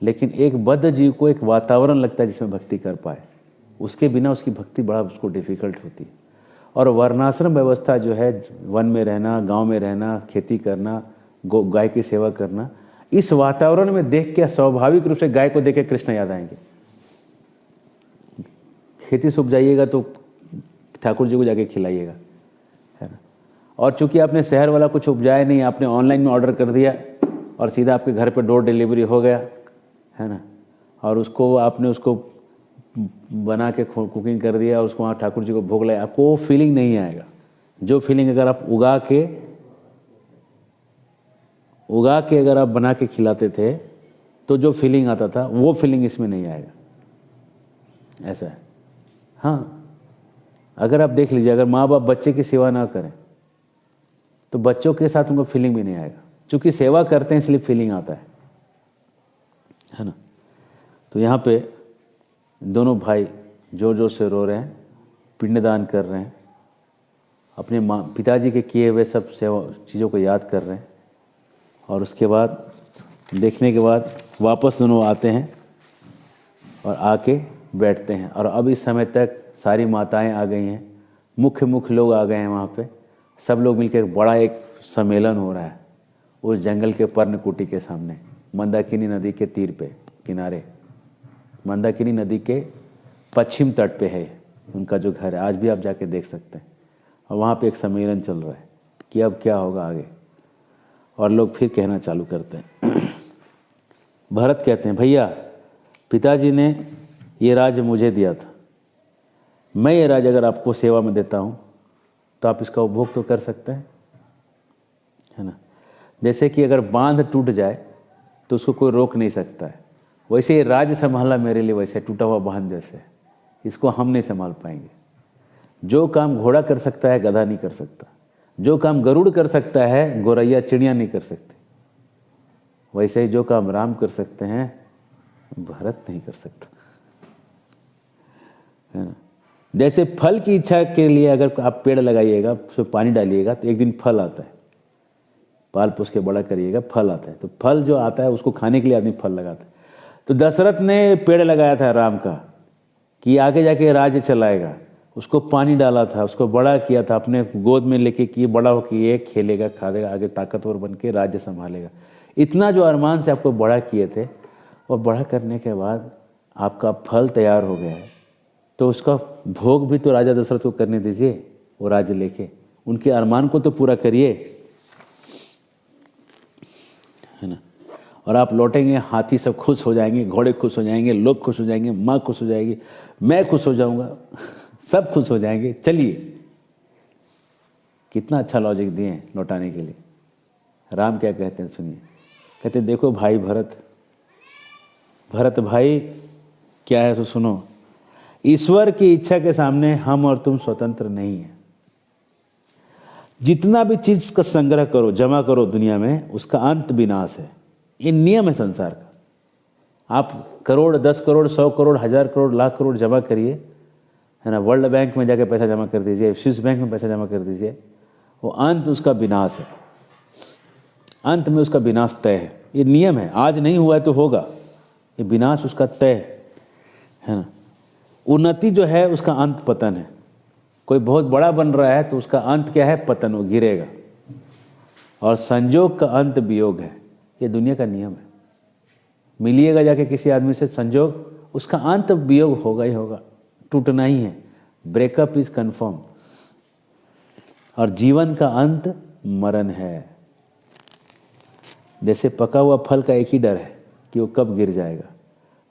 लेकिन एक बद्ध जीव को एक वातावरण लगता है जिसमें भक्ति कर पाए, उसके बिना उसकी भक्ति बड़ा उसको डिफिकल्ट होती है। और वर्णाश्रम व्यवस्था जो है, वन में रहना, गांव में रहना, खेती करना, गाय की सेवा करना, इस वातावरण में देख के स्वाभाविक रूप से गाय को देख के कृष्ण याद आएंगे। खेती सूख जाइएगा तो ठाकुर जी को जाके खिलाइएगा, है ना। और चूंकि आपने शहर वाला कुछ उपजाया नहीं, आपने ऑनलाइन में ऑर्डर कर दिया और सीधा आपके घर पे डोर डिलीवरी हो गया, है ना, और उसको आपने उसको बना के कुकिंग कर दिया और उसको वहाँ ठाकुर जी को भोग लाया, आपको वो फीलिंग नहीं आएगा। जो फीलिंग अगर आप उगा के अगर आप बना के खिलाते थे तो जो फीलिंग आता था वो फीलिंग इसमें नहीं आएगा, ऐसा है। हाँ, अगर आप देख लीजिए, अगर माँ बाप बच्चे की सेवा ना करें तो बच्चों के साथ उनको फीलिंग भी नहीं आएगा। चूंकि सेवा करते हैं इसलिए फीलिंग आता है ना। तो यहाँ पे दोनों भाई जोर जोर से रो रहे हैं, पिंडदान कर रहे हैं, अपने पिताजी के किए हुए सब सेवा चीज़ों को याद कर रहे हैं। और उसके बाद देखने के बाद वापस दोनों आते हैं और आके बैठते हैं। और अब इस समय तक सारी माताएं आ गई हैं, मुख्य लोग आ गए हैं वहाँ पे। सब लोग मिलकर बड़ा एक सम्मेलन हो रहा है उस जंगल के पर्णकुटी के सामने, मंदाकिनी नदी के तीर पे किनारे। मंदाकिनी नदी के पश्चिम तट पे है उनका जो घर है, आज भी आप जाके देख सकते हैं। और वहाँ पे एक सम्मेलन चल रहा है कि अब क्या होगा आगे। और लोग फिर कहना चालू करते हैं। भरत कहते हैं, भैया पिताजी ने ये राज्य मुझे दिया था, मैं ये राज्य अगर आपको सेवा में देता हूँ तो आप इसका उपभोग तो कर सकते हैं, है ना। जैसे कि अगर बांध टूट जाए तो उसको कोई रोक नहीं सकता है, वैसे ये राज्य संभालना मेरे लिए वैसे टूटा हुआ बांध जैसे, इसको हम नहीं संभाल पाएंगे। जो काम घोड़ा कर सकता है गधा नहीं कर सकता, जो काम गरुड़ कर सकता है गोरैया चिड़िया नहीं कर सकती, वैसे ही जो काम राम कर सकते हैं भरत नहीं कर सकता, है ना। जैसे फल की इच्छा के लिए अगर आप पेड़ लगाइएगा, उसमें पानी डालिएगा तो एक दिन फल आता है, पाल पोस के बड़ा करिएगा फल आता है। तो फल जो आता है उसको खाने के लिए आदमी फल लगाता है। तो दशरथ ने पेड़ लगाया था राम का कि आगे जाके राज्य चलाएगा, उसको पानी डाला था, उसको बड़ा किया था, अपने गोद में लेके कि बड़ा हो कि ये खेलेगा खाएगा, आगे ताकतवर बन के राज्य संभालेगा। इतना जो अरमान से आपको बड़ा किए थे, और बड़ा करने के बाद आपका फल तैयार हो गया है, तो उसका भोग भी तो राजा दशरथ को करने दीजिए। वो राज्य लेके उनके अरमान को तो पूरा करिए, है ना। और आप लौटेंगे, हाथी सब खुश हो जाएंगे, घोड़े खुश हो जाएंगे, लोग खुश हो जाएंगे, माँ खुश हो जाएगी, मैं खुश हो जाऊंगा, सब खुश हो जाएंगे। चलिए, कितना अच्छा लॉजिक दिए हैं लौटाने के लिए। राम क्या कहते हैं सुनिए, कहते हैं देखो भाई भरत भाई क्या है तो सुनो, ईश्वर की इच्छा के सामने हम और तुम स्वतंत्र नहीं है। जितना भी चीज का संग्रह करो, जमा करो दुनिया में, उसका अंत विनाश है। ये नियम है संसार का। आप करोड़, 10 करोड़, 100 करोड़, 1000 करोड़, लाख करोड़ जमा करिए, है ना, वर्ल्ड बैंक में जाके पैसा जमा कर दीजिए, स्विस बैंक में पैसा जमा कर दीजिए, वो अंत उसका विनाश है, अंत में उसका विनाश तय है। ये नियम है, आज नहीं हुआ है तो होगा, ये विनाश उसका तय है ना। उन्नति जो है उसका अंत पतन है। कोई बहुत बड़ा बन रहा है तो उसका अंत क्या है? पतन, वो गिरेगा। और संजोग का अंत वियोग है, ये दुनिया का नियम है। मिलिएगा जाके किसी आदमी से संजोग, उसका अंत वियोग होगा ही होगा, टूटना ही है। Breakup is confirm. और जीवन का अंत मरण है। जैसे पका हुआ फल का एक ही डर है कि वो कब गिर जाएगा,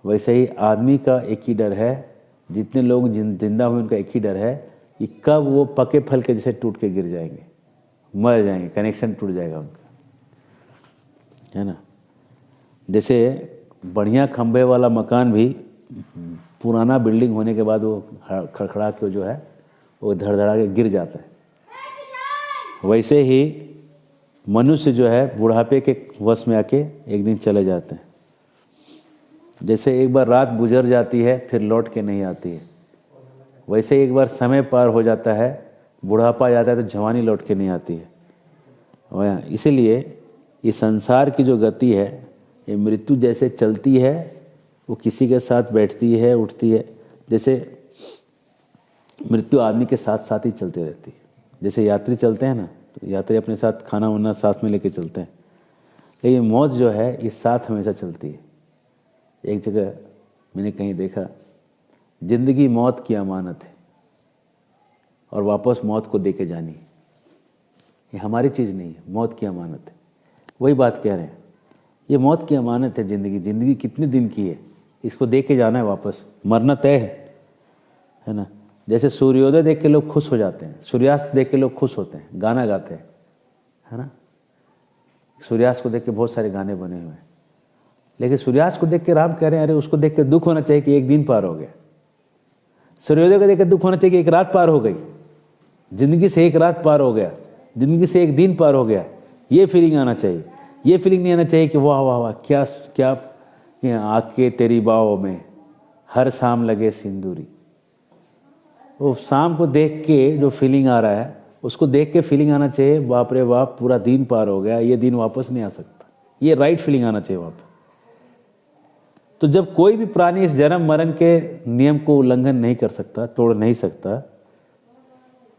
वैसे ही आदमी का एक ही डर है, जितने लोग जिंदा हुए उनका एक ही डर है कि कब वो पके फल के जैसे टूट के गिर जाएंगे, मर जाएंगे, कनेक्शन टूट जाएगा उनका, है ना। जैसे बढ़िया खंभे वाला मकान भी पुराना बिल्डिंग होने के बाद वो खड़खड़ा के जो है वो धड़धड़ा के गिर जाता है, वैसे ही मनुष्य जो है बुढ़ापे के वश में आके एक दिन चले जाते हैं। जैसे एक बार रात गुजर जाती है फिर लौट के नहीं आती है, वैसे एक बार समय पार हो जाता है, बुढ़ापा आ जाता है तो जवानी लौट के नहीं आती है। इसीलिए ये संसार की जो गति है, ये मृत्यु जैसे चलती है, वो किसी के साथ बैठती है, उठती है। जैसे मृत्यु आदमी के साथ साथ ही चलती रहती है। जैसे यात्री चलते हैं ना, तो यात्री अपने साथ खाना वाना साथ में लेके चलते हैं, लेकिन मौत जो है ये साथ हमेशा चलती है। एक जगह मैंने कहीं देखा, जिंदगी मौत की अमानत है और वापस मौत को दे के जानी है। ये हमारी चीज़ नहीं है, मौत की अमानत है। वही बात कह रहे हैं, ये मौत की अमानत है। जिंदगी कितने दिन की है, इसको दे के जाना है वापस, मरना तय है ना। जैसे सूर्योदय देख के लोग खुश हो जाते हैं, सूर्यास्त देख के लोग खुश होते हैं, गाना गाते हैं, है ना। सूर्यास्त को देख के बहुत सारे गाने बने हुए हैं, लेकिन सूर्यास्त को देख के राम कह रहे हैं अरे उसको देख के दुख होना चाहिए कि एक दिन पार हो गया। सूर्योदय को देख के दुख होना चाहिए कि एक रात पार हो गई। जिंदगी से एक रात पार हो गया, जिंदगी से एक दिन पार हो गया, ये फीलिंग आना चाहिए। ये फीलिंग नहीं आना चाहिए कि वाह वाह वाह क्या क्या आके तेरी बाहों में हर शाम लगे सिंदूरी। वो शाम को देख के जो फीलिंग आ रहा है, उसको देख के फीलिंग आना चाहिए बाप रे बाप पूरा दिन पार हो गया, ये दिन वापस नहीं आ सकता। ये राइट फीलिंग आना चाहिए वहाँ पे। तो जब कोई भी प्राणी इस जन्म मरण के नियम को उल्लंघन नहीं कर सकता, तोड़ नहीं सकता,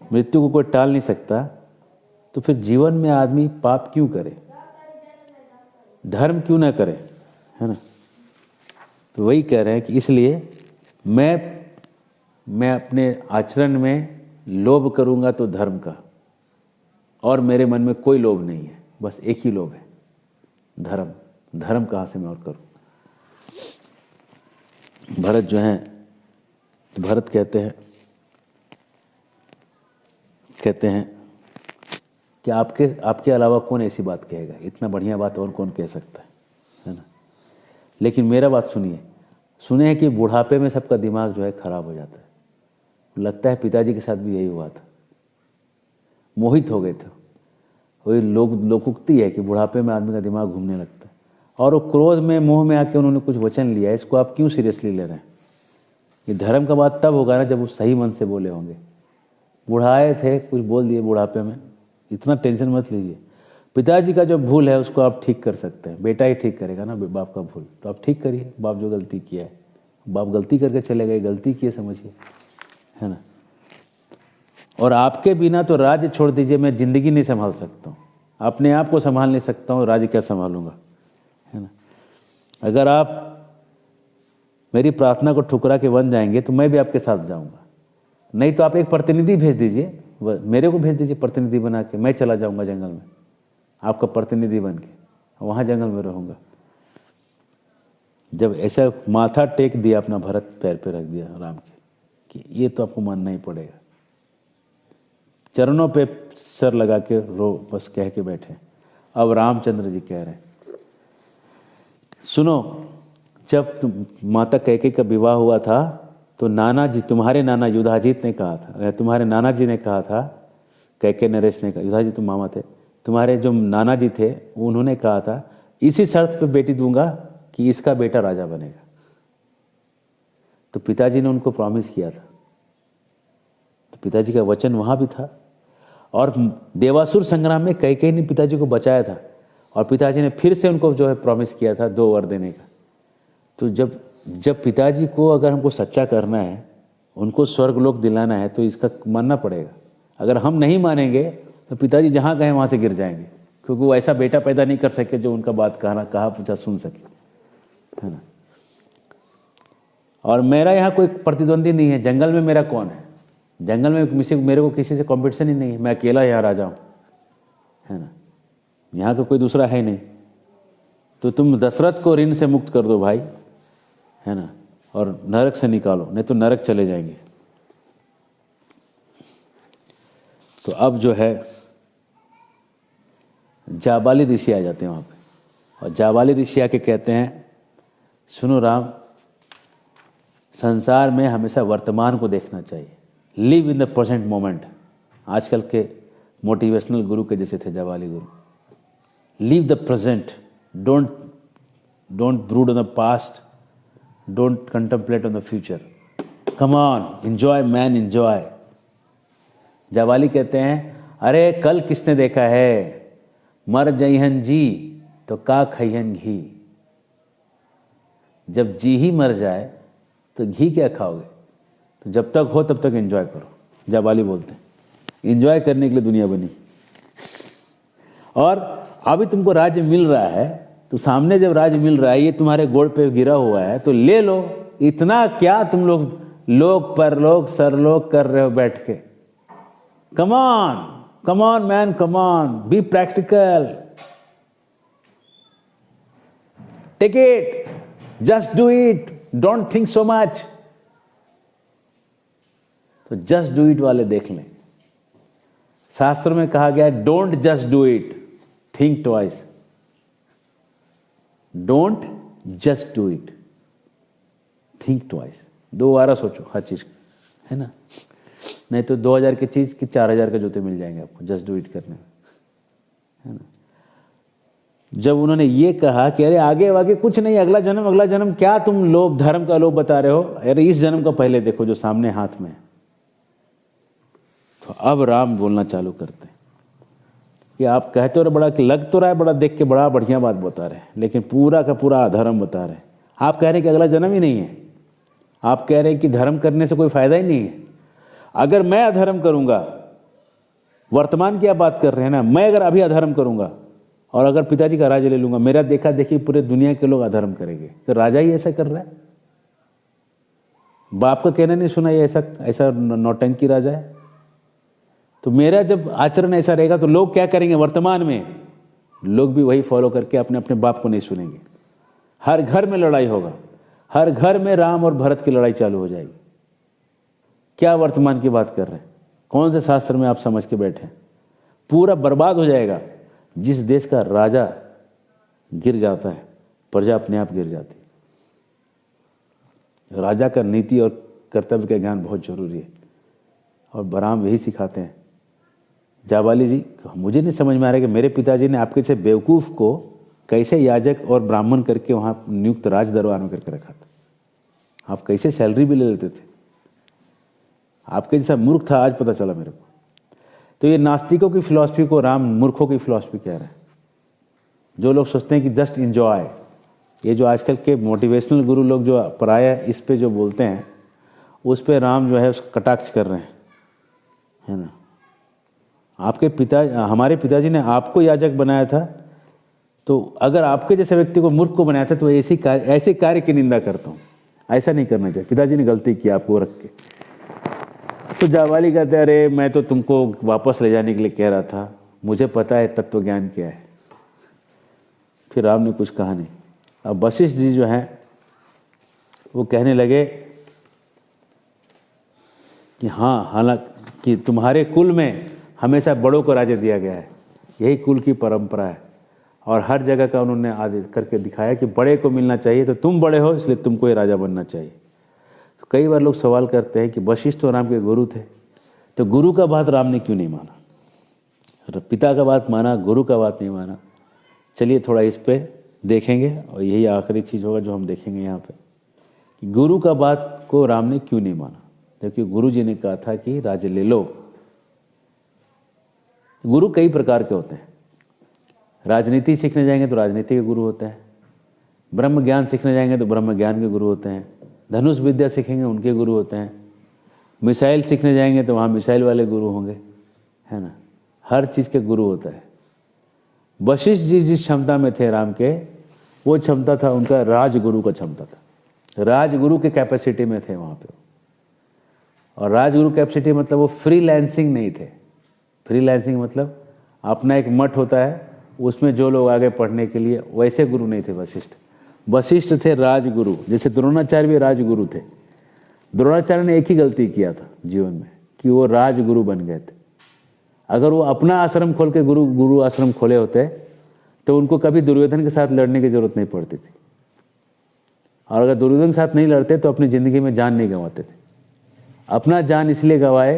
मृत्यु को कोई टाल नहीं सकता, तो फिर जीवन में आदमी पाप क्यों करे, धर्म क्यों ना करे, है ना। तो वही कह रहे हैं कि इसलिए मैं अपने आचरण में लोभ करूंगा तो धर्म का, और मेरे मन में कोई लोभ नहीं है, बस एक ही लोभ है, धर्म। धर्म कहाँ से मैं और करूं। भरत जो हैं, तो भरत कहते हैं कि आपके अलावा कौन ऐसी बात कहेगा, इतना बढ़िया बात और कौन कह सकता है ना। लेकिन मेरा बात सुने हैं कि बुढ़ापे में सबका दिमाग जो है खराब हो जाता है। लगता है पिताजी के साथ भी यही हुआ था, मोहित हो गए थे। वही लोकोक्ति है कि बुढ़ापे में आदमी का दिमाग घूमने लगता है, और वो क्रोध में मोह में आके उन्होंने कुछ वचन लिया। इसको आप क्यों सीरियसली ले रहे हैं? ये धर्म का बात तब होगा ना जब वो सही मन से बोले होंगे। बुढ़ाए थे, कुछ बोल दिए बुढ़ापे में, इतना टेंशन मत लीजिए। पिताजी का जो भूल है उसको आप ठीक कर सकते हैं, बेटा ही ठीक करेगा ना बाप का भूल, तो आप ठीक करिए। बाप जो गलती किया है, बाप गलती करके चले गए, गलती किए समझिए, है ना। और आपके बिना तो राज्य छोड़ दीजिए, मैं जिंदगी नहीं संभाल सकता हूँ, अपने आप को संभाल नहीं सकता हूँ, राज्य क्या संभालूंगा, है ना। अगर आप मेरी प्रार्थना को ठुकरा के बन जाएंगे तो मैं भी आपके साथ जाऊंगा। नहीं तो आप एक प्रतिनिधि भेज दीजिए, मेरे को भेज दीजिए प्रतिनिधि बना के, मैं चला जाऊंगा जंगल में आपका प्रतिनिधि बन के, वहाँ जंगल में रहूँगा। जब ऐसा माथा टेक दिया अपना भरत, पैर पे रख दिया राम के कि ये तो आपको मानना ही पड़ेगा, चरणों पे सर लगा के रो, बस कह के बैठे। अब रामचंद्र जी कह रहे हैं, सुनो, जब माता कैकेयी का विवाह हुआ था तो नाना जी, तुम्हारे नाना युधाजीत ने कहा था, तुम्हारे नाना जी ने कहा था, कैकेयी नरेश ने कहा, युधाजीत तो मामा थे, तुम्हारे जो नाना जी थे उन्होंने कहा था इसी शर्त पे बेटी दूंगा कि इसका बेटा राजा बनेगा। तो पिताजी ने उनको प्रॉमिस किया था, तो पिताजी का वचन वहाँ भी था। और देवासुर संग्राम में कैकेयी ने पिताजी को बचाया था, और पिताजी ने फिर से उनको जो है प्रॉमिस किया था 2 वर देने का। तो जब पिताजी को अगर हमको सच्चा करना है, उनको स्वर्गलोक दिलाना है, तो इसका मानना पड़ेगा। अगर हम नहीं मानेंगे तो पिताजी जहाँ गए वहाँ से गिर जाएंगे, क्योंकि वो ऐसा बेटा पैदा नहीं कर सके जो उनका बात कहा पूछा सुन सके, है ना। और मेरा यहाँ कोई प्रतिद्वंदी नहीं है। जंगल में मेरा कौन है? जंगल में मेरे को किसी से कंपटीशन ही नहीं है। मैं अकेला यहाँ राजा हूँ, है ना। यहाँ का कोई दूसरा है नहीं। तो तुम दशरथ को ऋण से मुक्त कर दो भाई, है ना, और नरक से निकालो, नहीं तो नरक चले जाएंगे। तो अब जो है जाबाली ऋषि आ जाते हैं वहाँ पे, और जाबाली ऋषि आके कहते हैं, सुनो राम, संसार में हमेशा वर्तमान को देखना चाहिए, live in the present moment. आजकल के मोटिवेशनल गुरु के जैसे थे जाबाली गुरु। Live the present, don't brood on the past, don't contemplate on the future, come on, enjoy man, enjoy. Jabali कहते हैं, अरे कल किसने देखा है, मर जइहन जी तो का खइहन घी। जब जी ही मर जाए तो घी क्या खाओगे? तो जब तक हो तब तक एंजॉय करो। जाबाली बोलते हैं एंजॉय करने के लिए दुनिया बनी। और अभी तुमको राज्य मिल रहा है, तो सामने जब राज्य मिल रहा है, ये तुम्हारे गोड़ पे गिरा हुआ है, तो ले लो। इतना क्या तुम लोग परलोक सरलोक कर रहे हो बैठ के? Come on man, come on, be practical, take it, just do it, don't think so much. तो जस्ट डू इट वाले देख लें। शास्त्रों में कहा गया है, don't just do it, think twice. Don't just do it, think twice. 2 बार सोचो हर चीज, है ना। नहीं तो 2000 की चीज की 4000 के जूते मिल जाएंगे आपको जस्ट डू इट करने में, है ना। जब उन्होंने ये कहा कि अरे आगे कुछ नहीं, अगला जन्म, क्या तुम लोभ, धर्म का लोभ बता रहे हो? अरे इस जन्म का पहले देखो जो सामने हाथ में है। तो अब राम बोलना चालू करते हैं कि आप कहते हो बड़ा, लग तो रहा है बड़ा, देख के बड़ा बढ़िया बात बता रहे हैं, लेकिन पूरा का पूरा अधर्म बता रहे हैं। आप कह रहे हैं कि अगला जन्म ही नहीं है। आप कह रहे हैं कि धर्म करने से कोई फायदा ही नहीं है। अगर मैं अधर्म करूंगा, वर्तमान की आप बात कर रहे हैं ना, मैं अगर अभी अधर्म करूंगा और अगर पिताजी का राज्य ले लूंगा, मेरा देखा देखी पूरे दुनिया के लोग अधर्म करेंगे। तो राजा ही ऐसा कर रहा है, बाप का कहना नहीं सुना, ये ऐसा नौटंकी राजा है। तो मेरा जब आचरण ऐसा रहेगा तो लोग क्या करेंगे? वर्तमान में लोग भी वही फॉलो करके अपने अपने बाप को नहीं सुनेंगे। हर घर में लड़ाई होगा, हर घर में राम और भरत की लड़ाई चालू हो जाएगी। क्या वर्तमान की बात कर रहे हैं? कौन से शास्त्र में आप समझ के बैठे हैं? पूरा बर्बाद हो जाएगा। जिस देश का राजा गिर जाता है, प्रजा अपने आप गिर जाती है। राजा का नीति और कर्तव्य का ज्ञान बहुत जरूरी है, और बराम यही सिखाते हैं। जाबाली जी, मुझे नहीं समझ में आ रहा कि मेरे पिताजी ने आपके से बेवकूफ़ को कैसे याजक और ब्राह्मण करके वहाँ नियुक्त राज दरबार में करके रखा था। आप कैसे सैलरी भी ले लेते थे? आपके जैसा मूर्ख था, आज पता चला मेरे को। तो ये नास्तिकों की फिलॉसफी को राम मूर्खों की फिलॉसफी कह रहे हैं। जो लोग सोचते हैं कि जस्ट इंजॉय, ये जो आजकल के मोटिवेशनल गुरु लोग जो पराया इस पे जो बोलते हैं, उस पे राम जो है उसको कटाक्ष कर रहे हैं, है ना। हमारे पिताजी ने आपको याजक बनाया था, तो अगर आपके जैसे व्यक्ति को मूर्ख को बनाया था तो ऐसे कार्य की निंदा करता हूँ। ऐसा नहीं करना चाहिए। पिताजी ने गलती की आपको रख के। तो जाबाली कहते, अरे मैं तो तुमको वापस ले जाने के लिए कह रहा था, मुझे पता है तत्व ज्ञान क्या है। फिर राम ने कुछ कहा नहीं। अब वशिष्ठ जी जो हैं वो कहने लगे कि हाँ, हालांकि तुम्हारे कुल में हमेशा बड़ों को राज्य दिया गया है, यही कुल की परंपरा है। और हर जगह का उन्होंने आदेश करके दिखाया कि बड़े को मिलना चाहिए, तो तुम बड़े हो इसलिए तुमको ही राजा बनना चाहिए। तो कई बार लोग सवाल करते हैं कि वशिष्ठ तो राम के गुरु थे, तो गुरु का बात राम ने क्यों नहीं माना? पिता का बात माना, गुरु का बात नहीं माना। चलिए थोड़ा इस पे देखेंगे और यही आखिरी चीज़ होगा जो हम देखेंगे यहाँ पे कि गुरु का बात को राम ने क्यों नहीं माना, जबकि गुरु जी ने कहा था कि राज्य ले लो। गुरु कई प्रकार के होते हैं। राजनीति सीखने जाएंगे तो राजनीति के गुरु होते हैं, ब्रह्म ज्ञान सीखने जाएंगे तो ब्रह्म ज्ञान के गुरु होते हैं, धनुष विद्या सीखेंगे उनके गुरु होते हैं, मिसाइल सीखने जाएंगे तो वहाँ मिसाइल वाले गुरु होंगे, है ना। हर चीज़ के गुरु होता है। वशिष्ठ जी जिस क्षमता में थे राम के, वो क्षमता था उनका राजगुरु का क्षमता था, राजगुरु के कैपेसिटी में थे वहाँ पे। और राजगुरु कैपेसिटी मतलब वो फ्रीलांसिंग नहीं थे। फ्रीलांसिंग मतलब अपना एक मठ होता है, उसमें जो लोग आगे पढ़ने के लिए, वैसे गुरु नहीं थे वशिष्ठ। वशिष्ठ थे राजगुरु, जैसे द्रोणाचार्य भी राजगुरु थे। द्रोणाचार्य ने एक ही गलती किया था जीवन में कि वो राजगुरु बन गए थे। अगर वो अपना आश्रम खोल के गुरु आश्रम खोले होते तो उनको कभी दुर्योधन के साथ लड़ने की जरूरत नहीं पड़ती थी। और अगर दुर्योधन के साथ नहीं लड़ते तो अपनी ज़िंदगी में जान नहीं गंवाते थे। अपना जान इसलिए गंवाए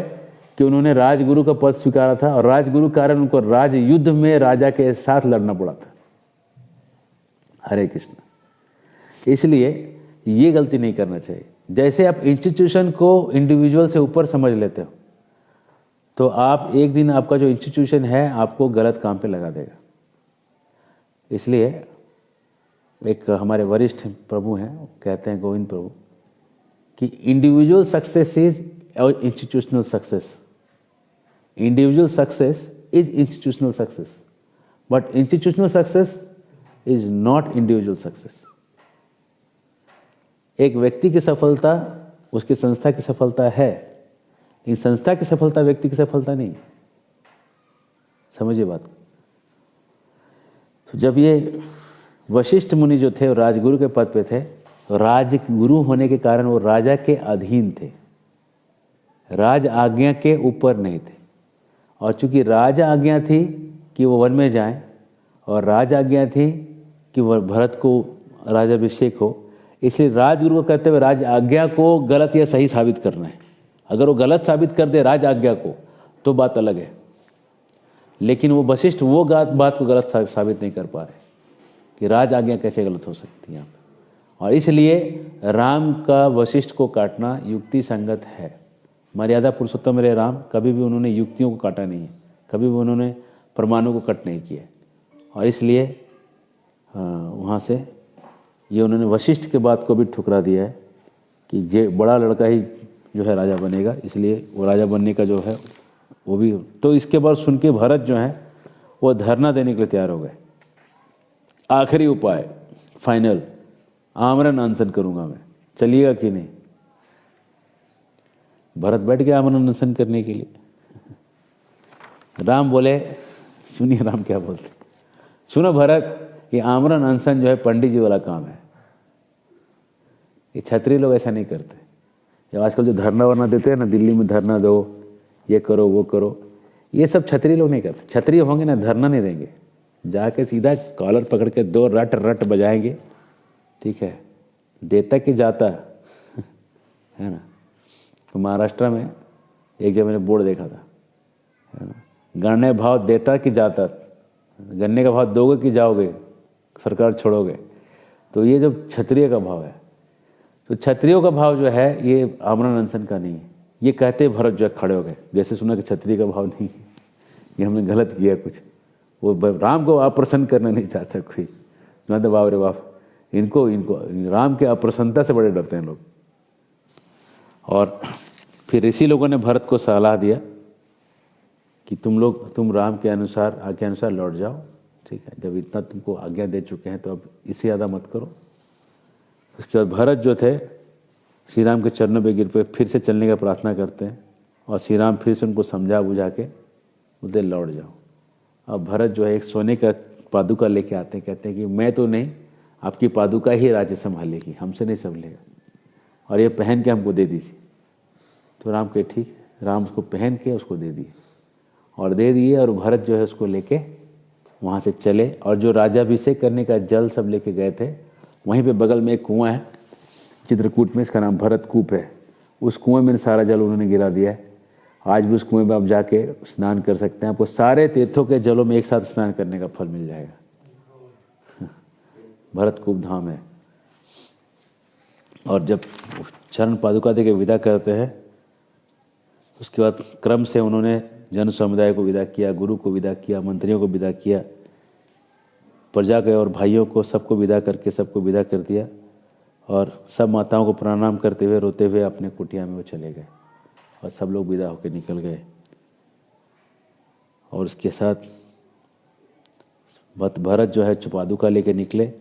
कि उन्होंने राजगुरु का पद स्वीकारा था, और राजगुरु कारण उनको राज युद्ध में राजा के साथ लड़ना पड़ा था। हरे कृष्ण। इसलिए ये गलती नहीं करना चाहिए। जैसे आप इंस्टीट्यूशन को इंडिविजुअल से ऊपर समझ लेते हो, तो आप एक दिन आपका जो इंस्टीट्यूशन है आपको गलत काम पे लगा देगा। इसलिए एक हमारे वरिष्ठ प्रभु हैं, कहते हैं गोविंद प्रभु, कि individual success is institutional success, individual success is institutional success, but institutional success is not individual success. एक व्यक्ति की सफलता उसकी संस्था की सफलता है, इन संस्था की सफलता व्यक्ति की सफलता नहीं। समझिए बात। तो जब ये वशिष्ठ मुनि जो थे राजगुरु के पद पे थे, राजगुरु होने के कारण वो राजा के अधीन थे, राज आज्ञा के ऊपर नहीं थे। और चूंकि राज आज्ञा थी कि वो वन में जाएं, और राज आज्ञा थी कि वह भरत को राजाभिषेक हो, इसलिए राजगुरु को कहते हुए राज आज्ञा को गलत या सही साबित करना है। अगर वो गलत साबित कर दे राज आज्ञा को तो बात अलग है, लेकिन वो वशिष्ठ वो बात को गलत साबित नहीं कर पा रहे कि राज आज्ञा कैसे गलत हो सकती है यहाँ पे। और इसलिए राम का वशिष्ठ को काटना युक्ति संगत है। मर्यादा पुरुषोत्तम मेरे राम, कभी भी उन्होंने युक्तियों को काटा नहीं है, कभी भी उन्होंने प्रमाणों को कट नहीं किया। और इसलिए वहाँ से ये उन्होंने वशिष्ठ के बात को भी ठुकरा दिया है कि ये बड़ा लड़का ही जो है राजा बनेगा, इसलिए वो राजा बनने का जो है वो भी। तो इसके बाद सुन के भरत जो है वो धरना देने के लिए तैयार हो गए। आखिरी उपाय, फाइनल, आमरण अनशन करूंगा मैं, चलिएगा कि नहीं। भरत बैठ गया आमरण अनशन करने के लिए। राम बोले, सुनिए राम क्या बोलते, सुनो भरत, ये आमरण अनशन जो है पंडित जी वाला काम है, ये क्षत्रिय लोग ऐसा नहीं करते। ये आजकल जो धरना वरना देते हैं ना, दिल्ली में धरना दो, ये करो वो करो, ये सब क्षत्रिय लोग नहीं करते। क्षत्रिय होंगे ना धरना नहीं देंगे, जाके सीधा कॉलर पकड़ के दो रट रट बजाएंगे, ठीक है, देता कि जाता है ना। तो महाराष्ट्र में एक जगह मैंने बोर्ड देखा था, है ना, गन्ने भाव देता कि जाता, गन्ने का भाव दोगे कि जाओगे, सरकार छोड़ोगे। तो ये जो क्षत्रिय का भाव है, तो क्षत्रियों का भाव जो है ये आमरण अनशन का नहीं है। ये कहते भरत जो खड़े हो गए, जैसे सुना कि क्षत्रिय का भाव नहीं है, ये हमने गलत किया कुछ। वो राम को अप्रसन्न करना नहीं चाहता कोई, ना तो बाप रे बाप, इनको राम के अप्रसन्नता से बड़े डरते हैं लोग। और फिर ऋषि लोगों ने भरत को सलाह दिया कि तुम राम के अनुसार आज्ञा अनुसार लौट जाओ, ठीक है, जब इतना तुमको आज्ञा दे चुके हैं तो अब इससे ज़्यादा मत करो। उसके बाद भरत जो थे श्री राम के चरणों पे गिर पे फिर से चलने का प्रार्थना करते हैं, और श्री राम फिर से उनको समझा बुझा के बोलते लौट जाओ। अब भरत जो है एक सोने का पादुका लेके आते हैं, कहते हैं कि मैं तो नहीं, आपकी पादुका ही राज्य संभालेगी, हमसे नहीं संभलेगा, और ये पहन के हमको दे दीजिए। तो राम के ठीक, राम उसको पहन के उसको दे दिए, और दे दिए, और भरत जो है उसको लेके वहाँ से चले। और जो राजाभिषेक करने का जल सब लेके गए थे, वहीं पे बगल में एक कुआं है चित्रकूट में, इसका नाम भरत कूप है। उस कुएं में सारा जल उन्होंने गिरा दिया है। आज भी उस कुएं में आप जाके स्नान कर सकते हैं, आपको सारे तीर्थों के जलों में एक साथ स्नान करने का फल मिल जाएगा। भरतकूप धाम है। और जब चरण पादुका दे के विदा करते हैं, उसके बाद क्रम से उन्होंने जन समुदाय को विदा किया, गुरु को विदा किया, मंत्रियों को विदा किया, प्रजा के और भाइयों को सबको विदा करके सबको विदा कर दिया। और सब माताओं को प्रणाम करते हुए रोते हुए अपने कुटिया में वो चले गए और सब लोग विदा होकर निकल गए। और उसके साथ भरत जो है पादुका लेके निकले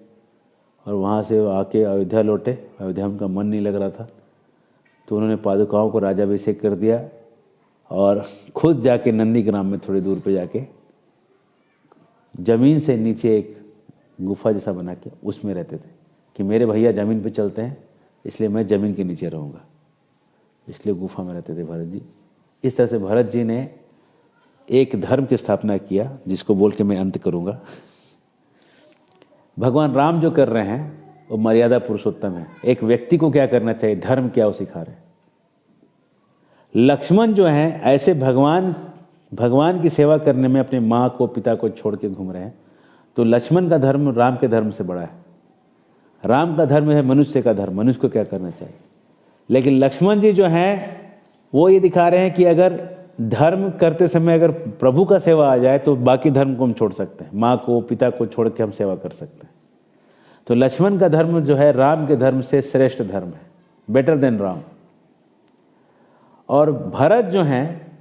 और वहाँ से आके अयोध्या लौटे। अयोध्या में उनका मन नहीं लग रहा था, तो उन्होंने पादुकाओं को राजाभिषेक कर दिया और खुद जाके नंदीग्राम में थोड़ी दूर पे जाके ज़मीन से नीचे एक गुफा जैसा बना के उसमें रहते थे कि मेरे भैया ज़मीन पे चलते हैं, इसलिए मैं ज़मीन के नीचे रहूँगा, इसलिए गुफा में रहते थे भरत जी। इस तरह से भरत जी ने एक धर्म की स्थापना किया, जिसको बोल के मैं अंत करूँगा। भगवान राम जो कर रहे हैं वो मर्यादा पुरुषोत्तम है। एक व्यक्ति को क्या करना चाहिए, धर्म क्या वो सिखा रहे हैं। लक्ष्मण जो हैं ऐसे भगवान की सेवा करने में अपने माँ को पिता को छोड़ के घूम रहे हैं, तो लक्ष्मण का धर्म राम के धर्म से बड़ा है। राम का धर्म है मनुष्य का धर्म, मनुष्य को क्या करना चाहिए। लेकिन लक्ष्मण जी जो हैं वो ये दिखा रहे हैं कि अगर धर्म करते समय अगर प्रभु का सेवा आ जाए तो बाकी धर्म को हम छोड़ सकते हैं, माँ को पिता को छोड़ के हम सेवा कर सकते हैं। तो लक्ष्मण का धर्म जो है राम के धर्म से श्रेष्ठ धर्म है, बेटर देन राम। और भरत जो हैं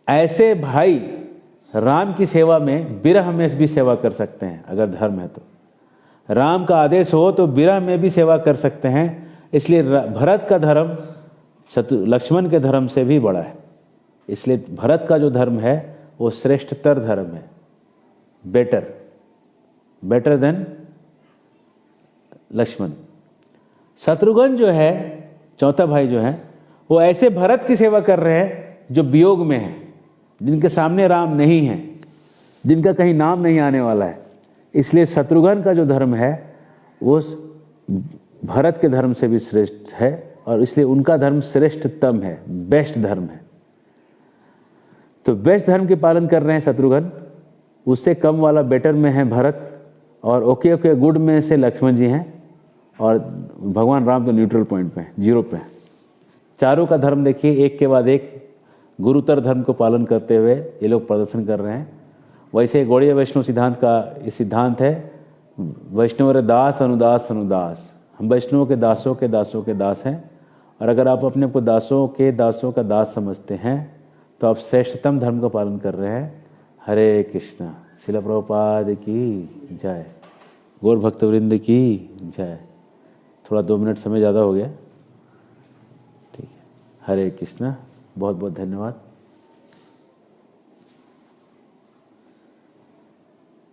ऐसे भाई राम की सेवा में विरह में भी सेवा कर सकते हैं। अगर धर्म है तो राम का आदेश हो तो विरह में भी सेवा कर सकते हैं। इसलिए भरत का धर्म लक्ष्मण के धर्म से भी बड़ा है। इसलिए भरत का जो धर्म है वो श्रेष्ठतर धर्म है, बेटर देन लक्ष्मण। शत्रुघ्न जो है चौथा भाई जो है वो ऐसे भरत की सेवा कर रहे हैं जो वियोग में है, जिनके सामने राम नहीं है, जिनका कहीं नाम नहीं आने वाला है। इसलिए शत्रुघ्न का जो धर्म है वो भरत के धर्म से भी श्रेष्ठ है और इसलिए उनका धर्म श्रेष्ठतम है, बेस्ट धर्म है। तो बेस्ट धर्म के पालन कर रहे हैं शत्रुघ्न, उससे कम वाला बेटर में है भरत, और ओके गुड में से लक्ष्मण जी हैं, और भगवान राम तो न्यूट्रल पॉइंट पे हैं, जीरो पे हैं। चारों का धर्म देखिए, एक के बाद एक गुरुतर धर्म को पालन करते हुए ये लोग प्रदर्शन कर रहे हैं। वैसे गौड़ीय वैष्णव सिद्धांत का ये सिद्धांत है, वैष्णव दास अनुदास अनुदास। हम वैष्णवों के दासों के दास हैं, और अगर आप अपने को दासों का दास समझते हैं तो आप श्रेष्ठतम धर्म का पालन कर रहे हैं। हरे कृष्णा। शिला प्रभुपाद की जय, गौर भक्तवृंद की जय। थोड़ा 2 मिनट समय ज़्यादा हो गया, ठीक है। हरे कृष्णा, बहुत बहुत धन्यवाद।